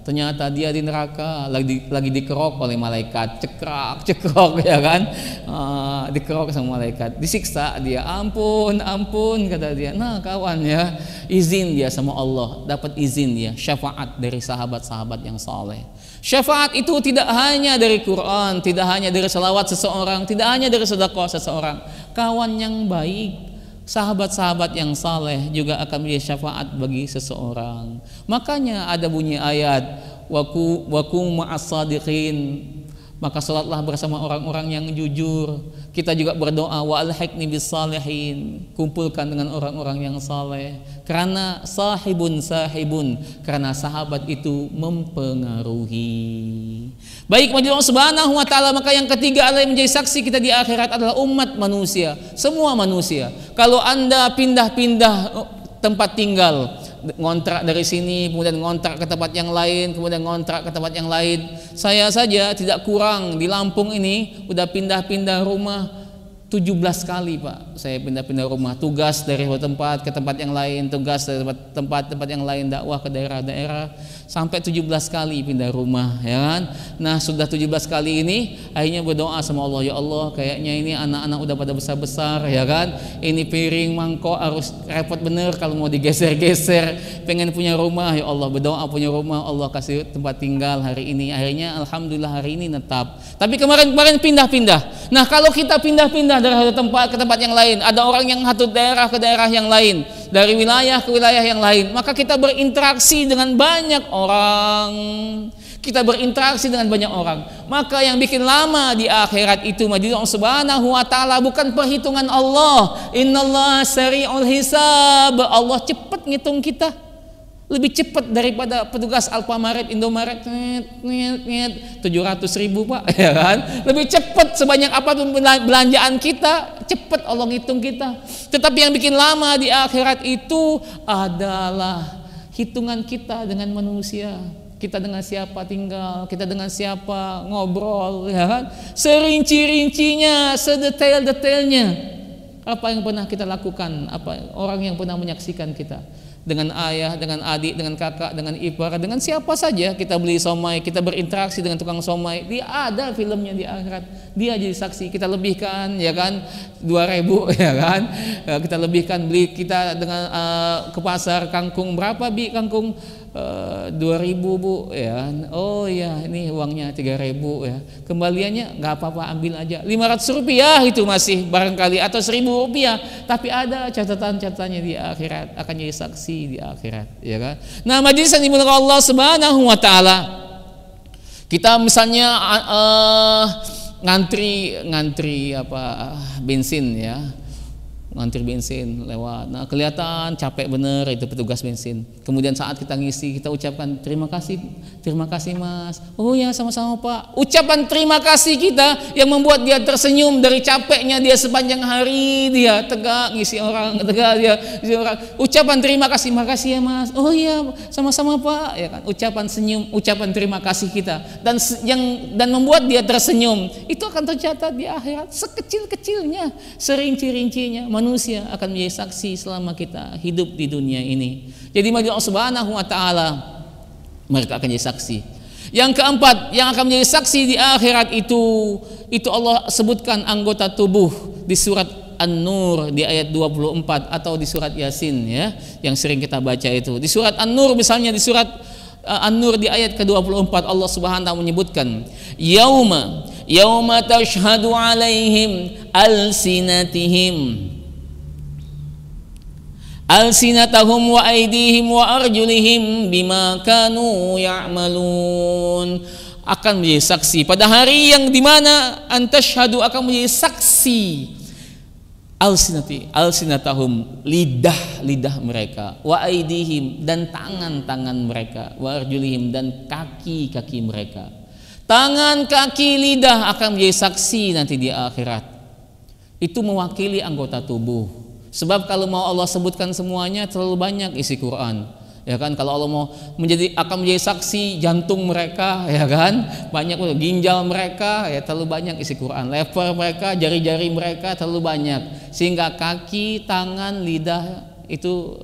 Ternyata dia di neraka lagi dikerok oleh malaikat, cekrok, ya kan? Dikerok sama malaikat, disiksa dia. Ampun, kata dia. Nah, kawan, ya, izin dia sama Allah, dapat izin dia, syafaat dari sahabat-sahabat yang saleh. Syafaat itu tidak hanya dari Quran, tidak hanya dari selawat seseorang, tidak hanya dari sedekah seseorang. Kawan yang baik, sahabat-sahabat yang saleh juga akan menjadi syafaat bagi seseorang. Makanya ada bunyi ayat wakum ma'as sadiqin, maka salatlah bersama orang-orang yang jujur. Kita juga berdoa wa alhiqni bis salihin, kumpulkan dengan orang-orang yang saleh. Karena sahibun, karena sahabat itu mempengaruhi. Baik, Allah Subhanahu wa taala, maka yang ketiga adalah yang menjadi saksi kita di akhirat adalah umat manusia, semua manusia. Kalau Anda pindah-pindah tempat tinggal, ngontrak dari sini, kemudian ngontrak ke tempat yang lain, kemudian ngontrak ke tempat yang lain. Saya saja tidak kurang di Lampung ini udah pindah-pindah rumah 17 kali, Pak. saya pindah-pindah rumah, tugas dari satu tempat ke tempat yang lain, tugas dari tempat yang lain, dakwah ke daerah-daerah, sampai 17 kali pindah rumah, ya kan. Nah, sudah 17 kali ini akhirnya berdoa sama Allah, ya Allah, kayaknya ini anak-anak udah pada besar-besar, ya kan. Ini piring mangkok harus repot bener kalau mau digeser-geser, pengen punya rumah, ya Allah, berdoa punya rumah, Allah kasih tempat tinggal hari ini. Akhirnya alhamdulillah hari ini netap. Tapi kemarin pindah-pindah. Nah, kalau kita pindah-pindah dari satu tempat ke tempat yang lain, ada orang yang satu daerah ke daerah yang lain, dari wilayah ke wilayah yang lain, maka kita berinteraksi dengan banyak orang. Kita berinteraksi dengan banyak orang. Maka yang bikin lama di akhirat itu Allah Subhanahu wa taala, bukan perhitungan Allah. Innallaha sari'ul hisab. Allah cepat ngitung kita. Lebih cepat daripada petugas Alfamaret, Indomaret, 700.000 Pak, ya kan? Lebih cepat sebanyak apapun belanjaan kita, cepat Allah ngitung kita. Tetapi yang bikin lama di akhirat itu adalah hitungan kita dengan manusia. Kita dengan siapa tinggal, kita dengan siapa ngobrol, ya kan? Serinci-rincinya, sedetail-detailnya. Apa yang pernah kita lakukan, apa orang yang pernah menyaksikan kita. Dengan ayah, dengan adik, dengan kakak, dengan ipar, dengan siapa saja kita beli somai, kita berinteraksi dengan tukang somai, dia ada filmnya di akhirat, dia jadi saksi. Kita lebihkan, ya kan, 2.000, ya kan, kita lebihkan, beli kita dengan ke pasar kangkung, berapa bi kangkung? 2.000 Bu, ya. Oh ya, ini uangnya 3.000, ya. Kembaliannya nggak apa-apa, ambil aja. 500 rupiah itu masih barangkali, atau 1.000 rupiah. Tapi ada catatan-catatannya di akhirat, akan jadi saksi di akhirat, ya kan. Nah, majelis yang dimuliakan Allah Subhanahu wa taala. Kita misalnya ngantri apa bensin, ya. Ngantri bensin lewat, nah kelihatan capek bener itu petugas bensin. Kemudian saat kita ngisi, kita ucapkan terima kasih Mas. Oh ya, sama-sama Pak. Ucapan terima kasih kita yang membuat dia tersenyum dari capeknya dia sepanjang hari, dia tegak ngisi orang, tegak dia ngisi orang. Ucapan terima kasih, makasih ya Mas. Oh iya, sama-sama Pak, ya kan. Ucapan senyum, ucapan terima kasih kita dan membuat dia tersenyum, itu akan tercatat di akhirat sekecil-kecilnya, serinci-rincinya. Manusia akan menjadi saksi selama kita hidup di dunia ini. Jadi bagi Allah Subhanahu wa taala, mereka akan jadi saksi. Yang keempat, yang akan menjadi saksi di akhirat itu Allah sebutkan anggota tubuh di surat An-Nur di ayat 24 atau di surat Yasin, ya, yang sering kita baca itu. Di surat An-Nur misalnya, di surat An-Nur di ayat ke-24 Allah Subhanahu wa taala menyebutkan yauma tashhadu alaihim alsinatahum wa aydihim wa arjulihim bima kanu ya'malun. Akan menjadi saksi pada hari yang dimana antashhadu, akan menjadi saksi alsinatahum, lidah mereka, wa aydihim, dan tangan-tangan mereka, wa arjulihim, dan kaki-kaki mereka. Tangan, kaki, lidah akan menjadi saksi nanti di akhirat. Itu mewakili anggota tubuh. Sebab kalau mau Allah sebutkan semuanya terlalu banyak isi Quran, ya kan. Kalau Allah mau akan menjadi saksi jantung mereka, ya kan, banyak, ginjal mereka, ya terlalu banyak isi Quran. Lever mereka, jari-jari mereka terlalu banyak, sehingga kaki, tangan, lidah itu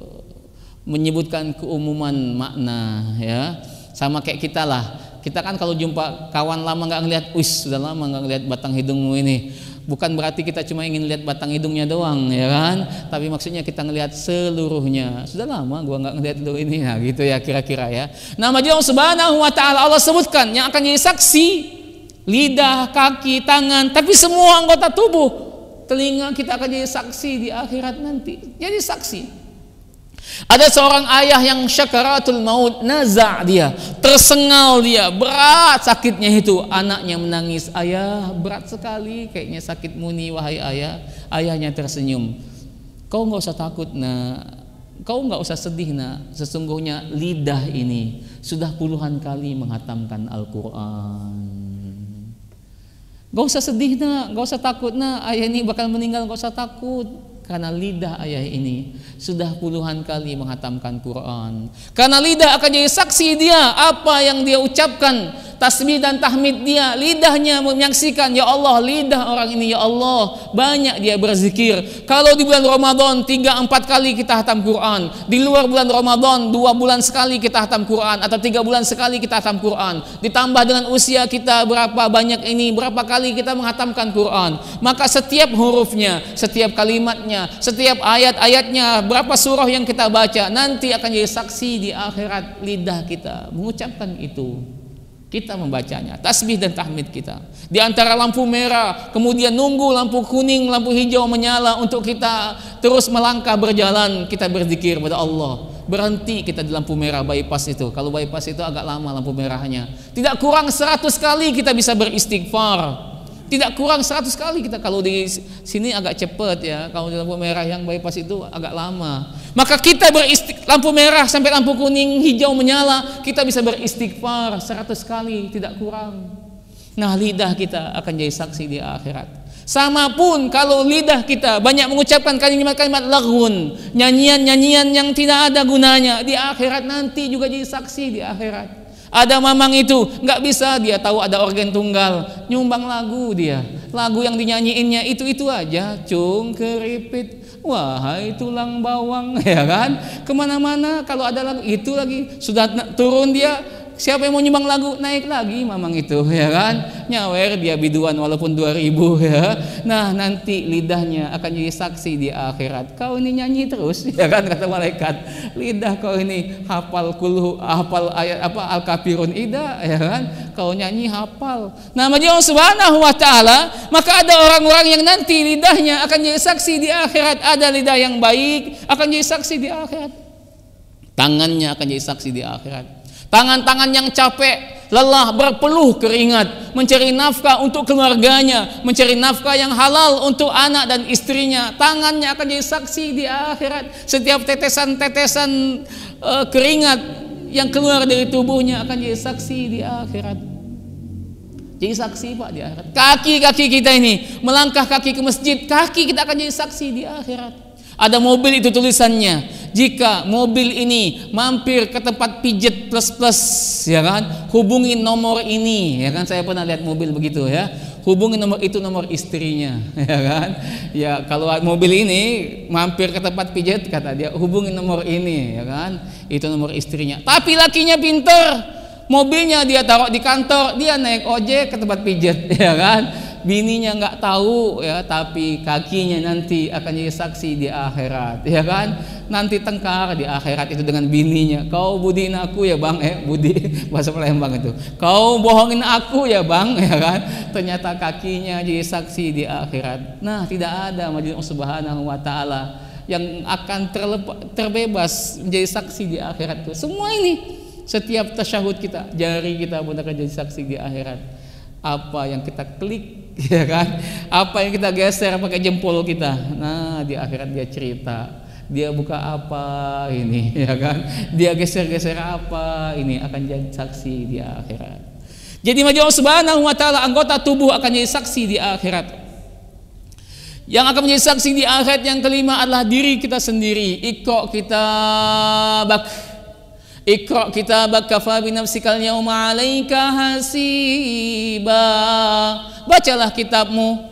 menyebutkan keumuman makna, ya. Sama kayak kita lah. Kita kan kalau jumpa kawan lama nggak ngelihat, sudah lama nggak ngelihat batang hidungmu ini. Bukan berarti kita cuma ingin lihat batang hidungnya doang, ya kan? Tapi maksudnya kita ngelihat seluruhnya. Sudah lama gua nggak ngelihat lu ini, nah gitu ya kira-kira, ya. Nah, Allah Subhanahu wa taala Allah sebutkan yang akan jadi saksi lidah, kaki, tangan, tapi semua anggota tubuh. Telinga kita akan jadi saksi di akhirat nanti. Jadi saksi. Ada seorang ayah yang syakaratul maut, naza' dia, tersengal dia, berat sakitnya itu, anaknya menangis, ayah berat sekali kayaknya sakitmu nih wahai ayah. Ayahnya tersenyum, kau nggak usah takut nak, kau nggak usah sedih nak, sesungguhnya lidah ini sudah puluhan kali menghatamkan Al-Quran. Gak usah sedih nak, gak usah takut nak, ayah ini bakal meninggal, gak usah takut. Karena lidah ayah ini sudah puluhan kali menghatamkan Quran. Karena lidah akan jadi saksi dia, apa yang dia ucapkan. tasbih dan tahmid dia, lidahnya menyaksikan, ya Allah, lidah orang ini, ya Allah, banyak dia berzikir. Kalau di bulan Ramadan 3-4 kali kita hatam Quran, di luar bulan Ramadan 2 bulan sekali kita hatam Quran, atau 3 bulan sekali kita hatam Quran, ditambah dengan usia kita berapa banyak ini, berapa kali kita menghatamkan Quran, maka setiap hurufnya, setiap kalimatnya, setiap ayat-ayatnya, berapa surah yang kita baca, nanti akan jadi saksi di akhirat lidah kita mengucapkan itu. Kita membacanya, tasbih dan tahmid kita. Di antara lampu merah, kemudian nunggu lampu kuning, lampu hijau menyala untuk kita terus melangkah berjalan, kita berzikir pada Allah. Berhenti kita di lampu merah bypass itu. Kalau bypass itu agak lama lampu merahnya. Tidak kurang 100 kali kita bisa beristighfar. Tidak kurang 100 kali kita. Kalau di sini agak cepat ya. Kalau di lampu merah yang bypass itu agak lama. Maka kita lampu merah sampai lampu kuning hijau menyala, kita bisa beristighfar 100 kali, tidak kurang. Nah, lidah kita akan jadi saksi di akhirat. Sama pun kalau lidah kita banyak mengucapkan kalimat-kalimat laghun, nyanyian-nyanyian yang tidak ada gunanya, di akhirat nanti juga jadi saksi di akhirat. Ada mamang itu nggak bisa, dia tahu ada organ tunggal, nyumbang lagu dia, lagu yang dinyanyiinnya itu aja, cung keripit, wahai tulang bawang, ya kan, kemana-mana kalau ada lagu itu lagi, sudah turun dia, siapa yang mau nyumbang lagu, naik lagi mamang itu, ya kan, nyawer dia biduan walaupun 2000 ya. Nah, nanti lidahnya akan jadi saksi di akhirat, kau ini nyanyi terus, ya kan, kata malaikat, lidah kau ini hafal ayat apa Al-Kafirun ida, ya kan, kau nyanyi hafal. Nah, Allah Subhanahu wa taala, maka ada orang-orang yang nanti lidahnya akan jadi saksi di akhirat. Ada lidah yang baik akan jadi saksi di akhirat, tangannya akan jadi saksi di akhirat. Tangan-tangan yang capek, lelah, berpeluh keringat, mencari nafkah untuk keluarganya, mencari nafkah yang halal untuk anak dan istrinya, tangannya akan jadi saksi di akhirat. Setiap tetesan-tetesan keringat yang keluar dari tubuhnya akan jadi saksi di akhirat. Jadi saksi Pak di akhirat. Kaki-kaki kita ini, melangkah kaki ke masjid, kaki kita akan jadi saksi di akhirat. Ada mobil itu tulisannya, jika mobil ini mampir ke tempat pijet plus, ya kan, hubungi nomor ini, ya kan, saya pernah lihat mobil begitu ya, hubungi nomor itu, nomor istrinya, ya kan, ya kalau mobil ini mampir ke tempat pijet, kata dia, hubungi nomor ini, ya kan, itu nomor istrinya. Tapi lakinya pinter, mobilnya dia taruh di kantor, dia naik ojek ke tempat pijet, ya kan. Bininya nggak tahu ya, tapi kakinya nanti akan jadi saksi di akhirat, ya kan. Nanti tengkar di akhirat itu dengan bininya, kau budiin aku ya bang, budi bahasa Palembang itu, kau bohongin aku ya bang, ya kan. Ternyata kakinya jadi saksi di akhirat. Nah, tidak ada majelis Subhanahu wa taala yang akan terbebas menjadi saksi di akhirat itu. Semua ini, setiap tasyahud kita, jari kita pun akan jadi saksi di akhirat. Apa yang kita klik, ya kan, apa yang kita geser pakai jempol kita, nah di akhirat dia cerita, dia buka apa ini, ya kan, dia geser-geser apa ini, akan jadi saksi di akhirat. Jadi Allah Subhanahu wa taala, anggota tubuh akan jadi saksi di akhirat. Yang akan menjadi saksi di akhirat yang kelima adalah diri kita sendiri. Iqra kitabak kafa bi nafsikal yawma 'alaika hasiba. Bacalah kitabmu.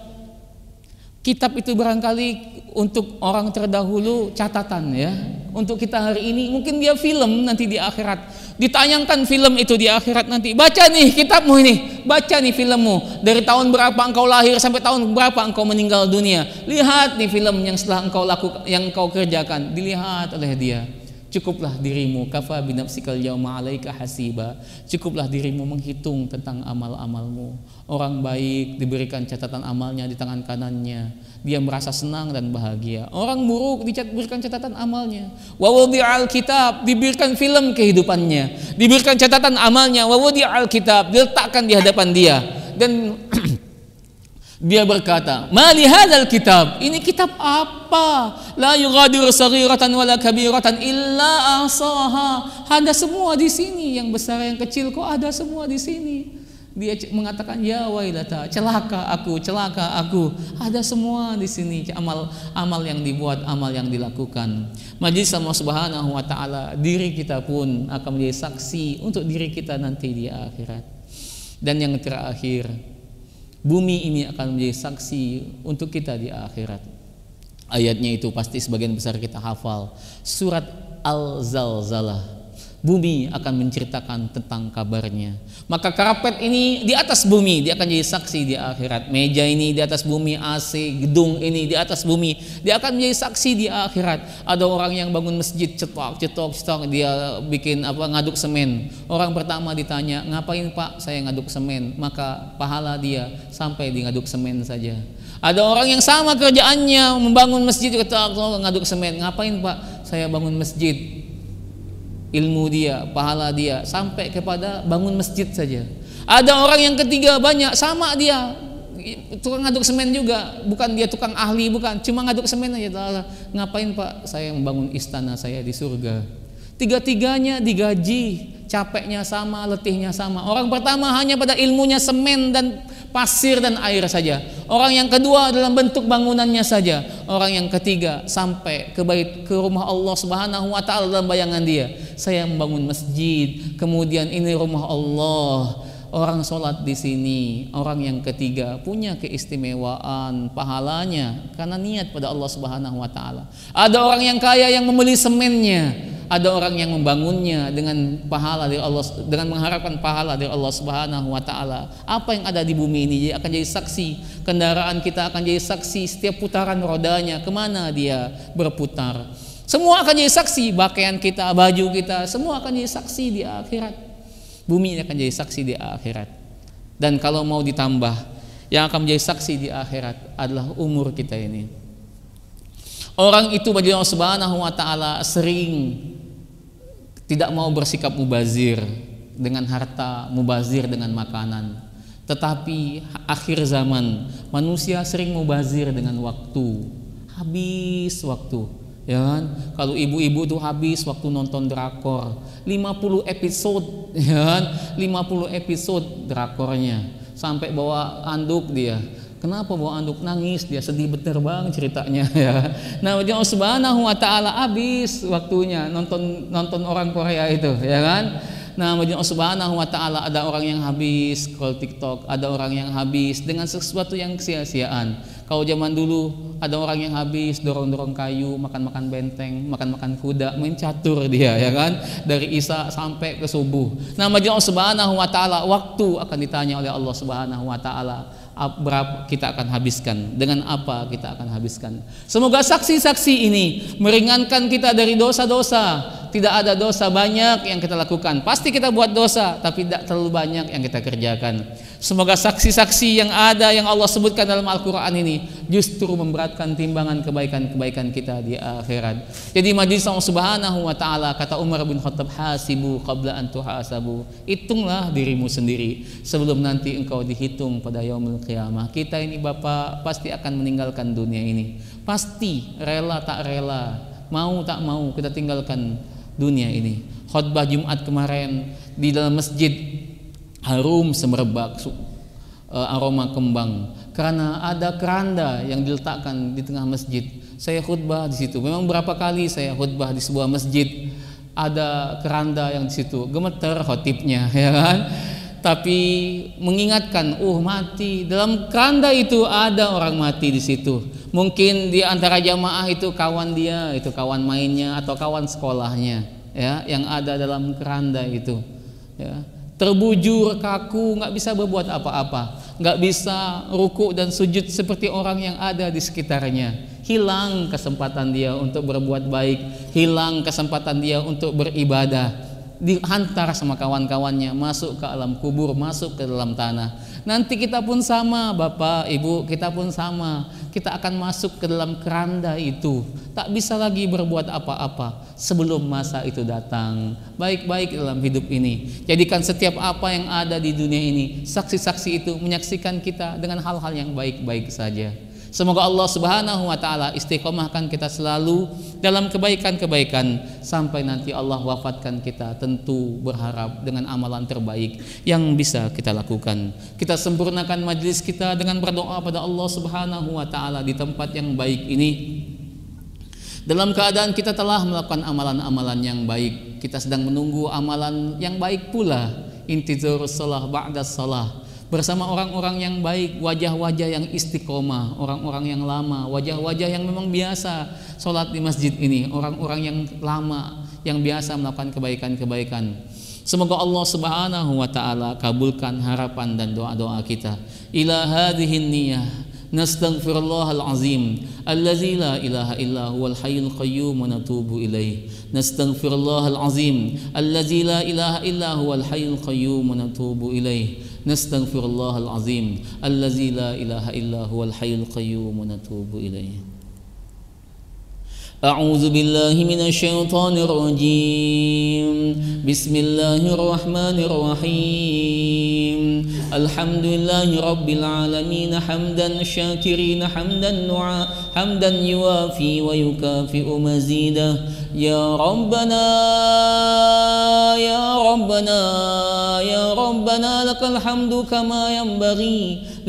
Kitab itu barangkali untuk orang terdahulu catatan ya. Untuk kita hari ini mungkin dia film, nanti di akhirat ditayangkan film itu di akhirat nanti. Baca nih kitabmu ini, baca nih filmmu. Dari tahun berapa engkau lahir sampai tahun berapa engkau meninggal dunia. Lihat nih film yang setelah engkau lakukan, yang engkau kerjakan, dilihat oleh dia. Cukuplah dirimu, kafa binafsikal yawma 'alaika hasiba. Cukuplah dirimu menghitung tentang amal-amalmu. Orang baik diberikan catatan amalnya di tangan kanannya, dia merasa senang dan bahagia. Orang buruk diberikan catatan amalnya. Wa wudi'al kitab, diberikan film kehidupannya, diberikan catatan amalnya. Wa wudi'al kitab, diletakkan di hadapan dia, dan dia berkata, "Ma li hadzal kitab?" Ini kitab apa? La yughadiru saghiratan wala kabiratan illa ahsaha. Ada semua di sini, yang besar yang kecil kok ada semua di sini. Dia mengatakan, "Ya wailata, celaka aku. Ada semua di sini, amal yang dibuat, amal yang dilakukan." Majelis Allah Subhanahu wa taala, diri kita pun akan menjadi saksi untuk diri kita nanti di akhirat. Dan yang terakhir, bumi ini akan menjadi saksi untuk kita di akhirat. Ayatnya itu pasti sebagian besar kita hafal. Surat Al-Zalzalah. Bumi akan menceritakan tentang kabarnya. Maka karpet ini di atas bumi, dia akan jadi saksi di akhirat. Meja ini di atas bumi, AC, gedung ini di atas bumi, dia akan menjadi saksi di akhirat. Ada orang yang bangun masjid, cetok, dia bikin ngaduk semen. Orang pertama ditanya, ngapain Pak? Saya ngaduk semen. Maka pahala dia sampai di ngaduk semen saja. Ada orang yang sama kerjaannya, membangun masjid, ngaduk semen. Ngapain Pak? Saya bangun masjid. Ilmu dia, pahala dia sampai kepada bangun masjid saja. Ada orang yang ketiga banyak, sama dia tukang ngaduk semen juga, bukan dia tukang ahli, bukan, cuma ngaduk semen aja. Ngapain Pak? Saya membangun istana saya di surga. Tiga-tiganya digaji, capeknya sama, letihnya sama. Orang pertama hanya pada ilmunya semen dan pasir dan air saja. Orang yang kedua dalam bentuk bangunannya saja. Orang yang ketiga sampai ke rumah Allah Subhanahu wa taala dalam bayangan dia. Saya membangun masjid, kemudian ini rumah Allah. Orang sholat di sini. Orang yang ketiga punya keistimewaan pahalanya karena niat pada Allah Subhanahu wa taala. Ada orang yang kaya yang membeli semennya. Ada orang yang membangunnya dengan pahala dari Allah, dengan mengharapkan pahala dari Allah Subhanahu wa taala. Apa yang ada di bumi ini akan jadi saksi. Kendaraan kita akan jadi saksi setiap putaran rodanya, kemana dia berputar. Semua akan jadi saksi, pakaian kita, baju kita, semua akan jadi saksi di akhirat. Bumi ini akan jadi saksi di akhirat. Dan kalau mau ditambah, yang akan menjadi saksi di akhirat adalah umur kita ini. Orang itu bagi Allah Subhanahu wa taala sering tidak mau bersikap mubazir dengan harta, mubazir dengan makanan. Tetapi akhir zaman manusia sering mubazir dengan waktu. Habis waktu. Ya kan? Kalau ibu-ibu tuh habis waktu nonton drakor 50 episode, ya kan? 50 episode drakornya sampai bawa anduk dia. Kenapa bawa anduk? Nangis dia, sedih bener bang ceritanya ya. Nah, Allah Subhanahu wa taala habis waktunya nonton orang Korea itu, ya kan? Nah, Allah Subhanahu wa taala ada orang yang habis scroll TikTok, ada orang yang habis dengan sesuatu yang sia-siaan. Kalau zaman dulu ada orang yang habis dorong-dorong kayu, makan-makan benteng, makan-makan kuda, main catur dia, ya kan? Dari Isya sampai ke subuh. Nah, Allah Subhanahu wa taala waktu akan ditanya oleh Allah Subhanahu wa taala. Berapa kita akan habiskan, dengan apa kita akan habiskan. Semoga saksi-saksi ini meringankan kita dari dosa-dosa. Tidak ada dosa banyak yang kita lakukan. Pasti kita buat dosa, tapi tidak terlalu banyak yang kita kerjakan. Semoga saksi-saksi yang ada yang Allah sebutkan dalam Al-Quran ini justru memberatkan timbangan kebaikan-kebaikan kita di akhirat. Jadi majlis Allah Subhanahu wa taala, kata Umar bin Khattab, hasibu qabla an tuhasabu. Hitunglah dirimu sendiri sebelum nanti engkau dihitung pada yaumul qiyamah. Kita ini Bapak pasti akan meninggalkan dunia ini. Pasti, rela tak rela, mau tak mau kita tinggalkan dunia ini. Khutbah Jumat kemarin di dalam masjid harum semerbak aroma kembang karena ada keranda yang diletakkan di tengah masjid. Saya khutbah di situ. Memang berapa kali saya khutbah di sebuah masjid ada keranda yang di situ, gemeter khotibnya, ya kan? Tapi mengingatkan, mati dalam keranda itu ada orang mati di situ. Mungkin di antara jamaah itu kawan dia, itu kawan mainnya atau kawan sekolahnya, ya, yang ada dalam keranda itu, ya. Terbujur, kaku, nggak bisa berbuat apa-apa, nggak bisa ruku dan sujud seperti orang yang ada di sekitarnya. Hilang kesempatan dia untuk berbuat baik, hilang kesempatan dia untuk beribadah. Dihantar sama kawan-kawannya masuk ke alam kubur, masuk ke dalam tanah. Nanti kita pun sama, Bapak, Ibu, kita pun sama. Kita akan masuk ke dalam keranda itu. Tak bisa lagi berbuat apa-apa sebelum masa itu datang. Baik-baik dalam hidup ini. Jadikan setiap apa yang ada di dunia ini, saksi-saksi itu menyaksikan kita dengan hal-hal yang baik-baik saja. Semoga Allah Subhanahu wa taala istiqomahkan kita selalu dalam kebaikan-kebaikan sampai nanti Allah wafatkan kita, tentu berharap dengan amalan terbaik yang bisa kita lakukan. Kita sempurnakan majelis kita dengan berdoa pada Allah Subhanahu wa taala di tempat yang baik ini. Dalam keadaan kita telah melakukan amalan-amalan yang baik, kita sedang menunggu amalan yang baik pula intizarus shalah ba'da shalah, bersama orang-orang yang baik, wajah-wajah yang istiqomah, orang-orang yang lama, wajah-wajah yang memang biasa sholat di masjid ini, orang-orang yang lama yang biasa melakukan kebaikan-kebaikan. Semoga Allah Subhanahu wa taala kabulkan harapan dan doa-doa kita. Ila hadhihi niyyah nastaghfirullahal azim allazi la ilaha illa huwal hayyul qayyum wa natubu ilaih. Nastaghfirullahal azim allazi la ilaha illa huwal hayyul qayyum wa natubu ilaih. Nastaghfirullahal azim allazi la ilaha illa huwal hayyul qayyum wa natubu ilaih. أعوذ بالله من الشيطان الرجيم بسم الله الرحمن الرحيم الحمد لله رب العالمين حمدا شاكرين حمدا يوافي ويكافئ مزيده يا ربنا يا ربنا يا ربنا لك الحمد كما ينبغي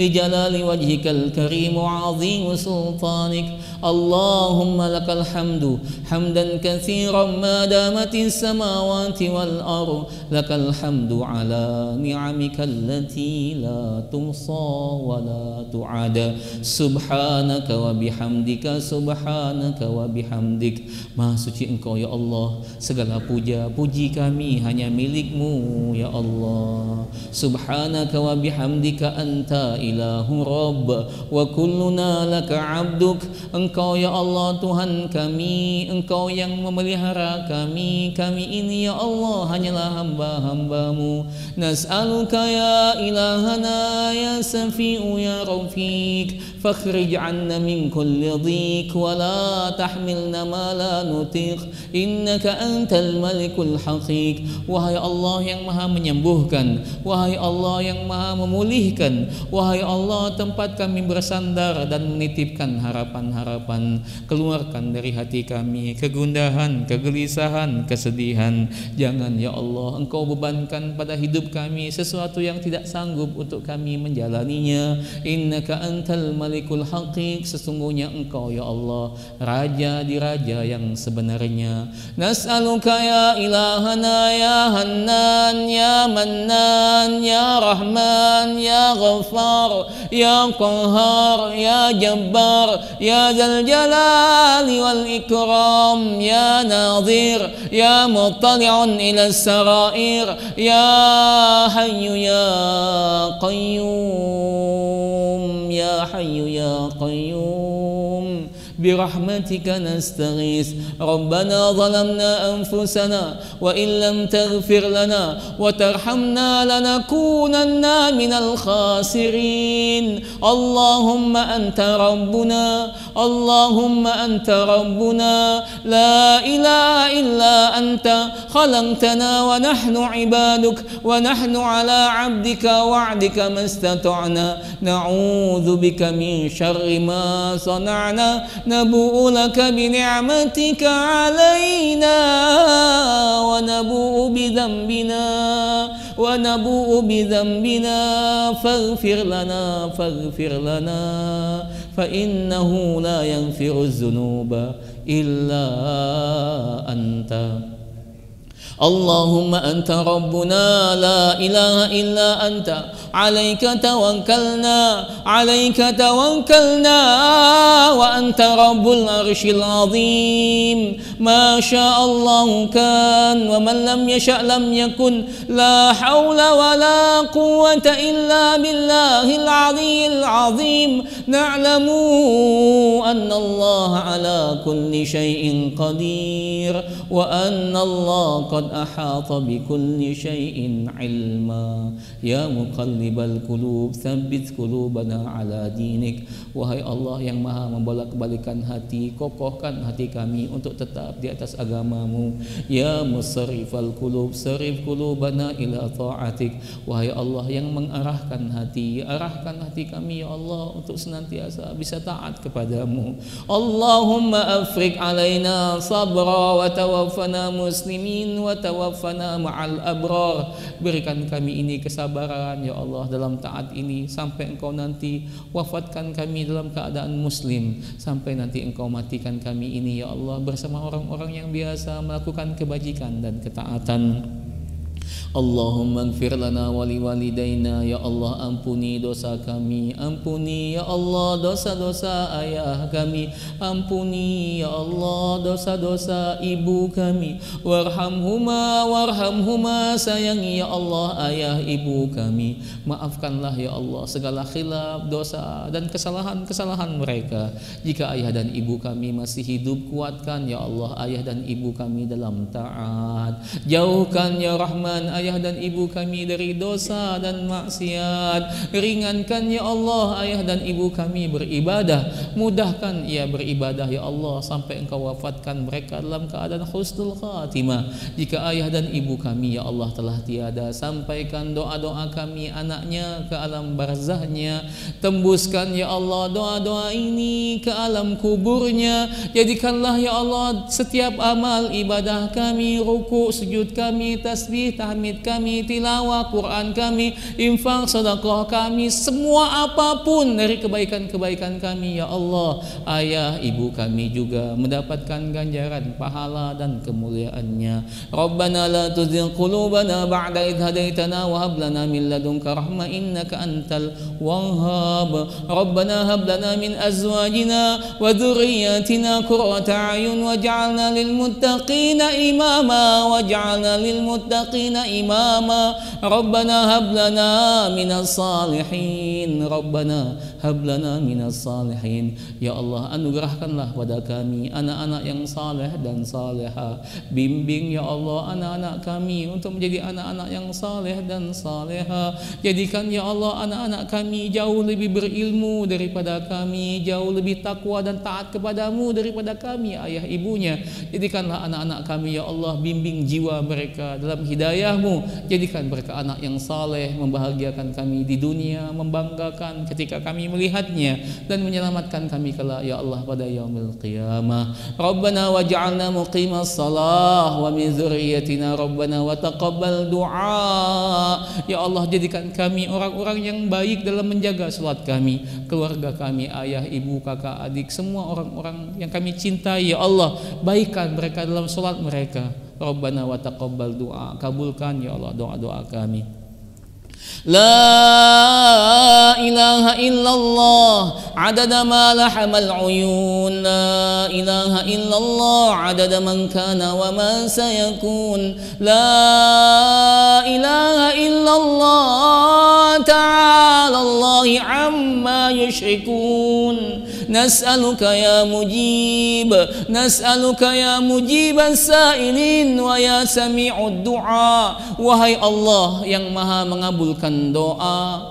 لجلال وجهك الكريم وعظيم سلطانك اللهم لك الحمد حمدا كثيرا ما دامت السماوات والأرض لك الحمد على نعمك التي لا تحصى ولا تعد سبحانك وبحمدك سبحانك وبحمدك. Maha suci Engkau ya Allah, segala puja puji kami hanya milik-Mu ya Allah. Subhanaka wa bihamdika anta ilahu rabb wa kulluna laka abduk. Engkau ya Allah Tuhan kami, Engkau yang memelihara kami, kami ini ya Allah hanyalah hamba-hamba-Mu. Nas'aluka ya ilahana ya safi'u ya rafiq fakhrij 'anna min kulli dhiq wa la tahmilna ma la nutiq innaka antal malikul haqiq. Wahai Allah yang maha menyembuhkan, wahai Allah yang maha memulihkan, wahai Allah tempat kami bersandar dan menitipkan harapan-harapan, keluarkan dari hati kami kegundahan, kegelisahan, kesedihan. Jangan ya Allah Engkau bebankan pada hidup kami sesuatu yang tidak sanggup untuk kami menjalaninya. Innaka antal malikul haqiq, sesungguhnya Engkau ya Allah raja di raja yang sebenarnya. Nas'aluka ya ilahana ya hannan ya mannan ya rahman ya ghaffar ya qahhar ya jabbar ya zal jalali wal ikram ya nadhir ya muttali'un ila sarair ya hayyu ya qayyum ya hayyu ya qayyum برحمتك نستغيث ربنا ظلمنا أنفسنا وإن لم تغفر لنا وترحمنا لنكونن من الخاسرين اللهم أنت ربنا اللهم أنت ربنا لا إله إلا أنت خلقتنا ونحن عبادك ونحن على عبدك وعدك ما استطعنا نعوذ بك من شر ما صنعنا نبوء لك بنعمتك علينا ونبوء بذنبنا فاغفر لنا فإنه لا يغفر الذنوب إلا أنت اللهم أنت ربنا لا إله إلا أنت عليك توكلنا وأنت رب العرش العظيم ما شاء الله كان ومن لم يشأ لم يكن لا حول ولا قوة إلا بالله العلي العظيم نعلم أن الله على كل شيء قدير وأن الله قد أحاط بكل شيء علما يا مقلب القلوب ثبت قلوبنا على دينك. Wahai Allah yang maha membolak-balikan hati, kokohkan hati kami untuk tetap di atas agamamu. Ya musarrifal qulub sarif qulubana ila ta'atik. Wahai Allah yang mengarahkan hati, arahkan hati kami ya Allah untuk senantiasa bisa taat kepadamu. Allahumma afriq alaina sabra wa tawaffana muslimin wa tawaffana ma'al abrar. Berikan kami ini kesabaran ya Allah dalam taat ini sampai Engkau nanti wafatkan kami dalam keadaan muslim, sampai nanti Engkau matikan kami ini ya Allah bersama orang-orang yang biasa melakukan kebajikan dan ketaatan. Allahumma ighfir lana wa liwalidayna. Ya Allah, ampuni dosa kami, ampuni ya Allah dosa-dosa ayah kami, ampuni ya Allah dosa-dosa ibu kami. Warhamhuma, sayangi ya Allah ayah ibu kami. Maafkanlah ya Allah segala khilaf, dosa dan kesalahan-kesalahan mereka. Jika ayah dan ibu kami masih hidup, kuatkan ya Allah ayah dan ibu kami dalam taat. Jauhkan ya Rahman ayah dan ibu kami dari dosa dan maksiat. Ringankan ya Allah ayah dan ibu kami beribadah. Mudahkan ia beribadah ya Allah sampai Engkau wafatkan mereka dalam keadaan husnul khatimah. Jika ayah dan ibu kami ya Allah telah tiada, sampaikan doa-doa kami anaknya ke alam barzahnya. Tembuskan ya Allah doa-doa ini ke alam kuburnya. Jadikanlah ya Allah setiap amal ibadah kami, ruku, sujud kami, tasbih, tahmid kami, tilawah Quran kami, infak, sedekah kami, semua apapun dari kebaikan-kebaikan kami ya Allah, ayah ibu kami juga mendapatkan ganjaran pahala dan kemuliaannya. Rabbana la tuzigh qulubana ba'da idh hadaitana wa hab lana min ladunka rahmah innaka antal wahhab. Rabbana hab lana min azwajina wa dhurriyyatina qurrata a'yun waj'alna lil muttaqina imama waj'alna lil muttaqina imama. Rabbana hab lana minas salihin. Rabbana hab lana minas salihin. Ya Allah, anugerahkanlah pada kami anak-anak yang saleh dan saleha. Bimbing ya Allah anak-anak kami untuk menjadi anak-anak yang saleh dan saleha. Jadikan ya Allah anak-anak kami jauh lebih berilmu daripada kami, jauh lebih takwa dan taat kepadamu daripada kami ayah ibunya. Jadikanlah anak-anak kami ya Allah, bimbing jiwa mereka dalam hidayahmu. Jadikan mereka anak yang saleh, membahagiakan kami di dunia, membanggakan ketika kami melihatnya, dan menyelamatkan kami kelak ya Allah pada yaumil qiyamah. Rabbana waj'alna muqimas salah wa min dzurriyyatina rabbana wa taqabbal du'a. Ya Allah, jadikan kami orang-orang yang baik dalam menjaga salat kami, keluarga kami, ayah, ibu, kakak, adik, semua orang-orang yang kami cintai ya Allah, baikkan mereka dalam salat mereka. Rabbana wa taqabbal du'a, kabulkan ya Allah doa-doa kami. La ilaha illallah adada ma lahamal uyun. La ilaha illallah adada man kana wa man sayakun. La ilaha illallah ta'ala Allahi amma yushrikun. Nas'aluka ya mujib, nas'aluka ya mujibas sa'ilin wa ya sami'ud du'a. Wahai Allah yang maha mengabulkan doa,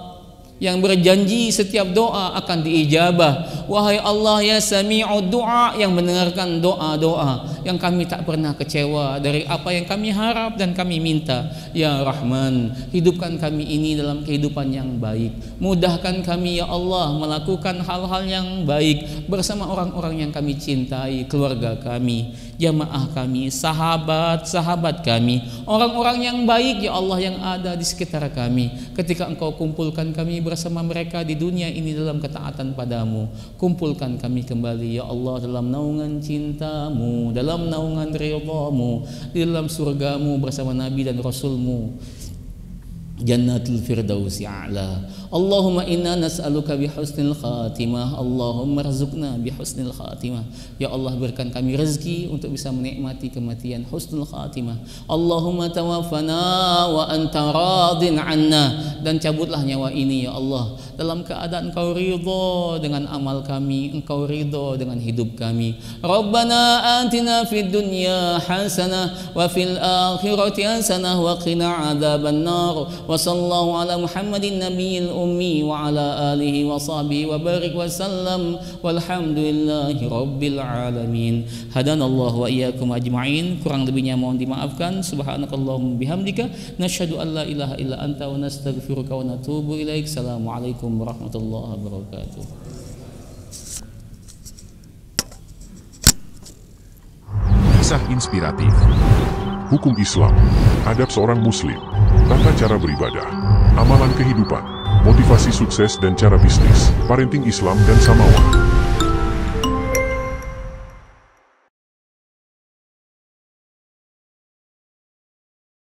yang berjanji setiap doa akan diijabah. Wahai Allah ya sami'ud du'a, yang mendengarkan doa-doa, yang kami tak pernah kecewa dari apa yang kami harap dan kami minta. Ya Rahman, hidupkan kami ini dalam kehidupan yang baik. Mudahkan kami ya Allah melakukan hal-hal yang baik bersama orang-orang yang kami cintai, keluarga kami, jamaah kami, sahabat-sahabat kami, orang-orang yang baik ya Allah yang ada di sekitar kami. Ketika Engkau kumpulkan kami bersama mereka di dunia ini dalam ketaatan padamu, kumpulkan kami kembali ya Allah dalam naungan cintamu, dalam naungan ridhamu, di dalam surgamu bersama Nabi dan Rasulmu, Jannatul Firdausi a'la. Allahumma inna nas'aluka bihusnil khatimah. Allahumma rizukna bihusnil khatimah. Ya Allah, berikan kami rezeki untuk bisa menikmati kematian husnul khatimah. Allahumma tawaffana wa anta radin anna. Dan cabutlah nyawa ini ya Allah dalam keadaan Engkau ridha dengan amal kami, Engkau ridha dengan hidup kami. Rabbana atina fid dunya hasanah wa fil akhirati hasanah wa qina adzaban nar. Wa sallallahu ala Muhammadin nabiyil ummi wa ala alihi wa sahbihi wa barik wa sallam walhamdulillahi rabbil alamin. Hadanallahu wa iyyakum ajma'in. Kurang lebihnya mohon dimaafkan. Subhanakallahumma bihamdika nasyhadu an la ilaha illa anta wa nastaghfiruka wa natubu ilaik. Assalamualaikum warahmatullahi wabarakatuh. Kisah inspiratif, hukum Islam, adab seorang muslim, tata cara beribadah, amalan kehidupan, motivasi sukses dan cara bisnis, parenting Islam dan Samawa.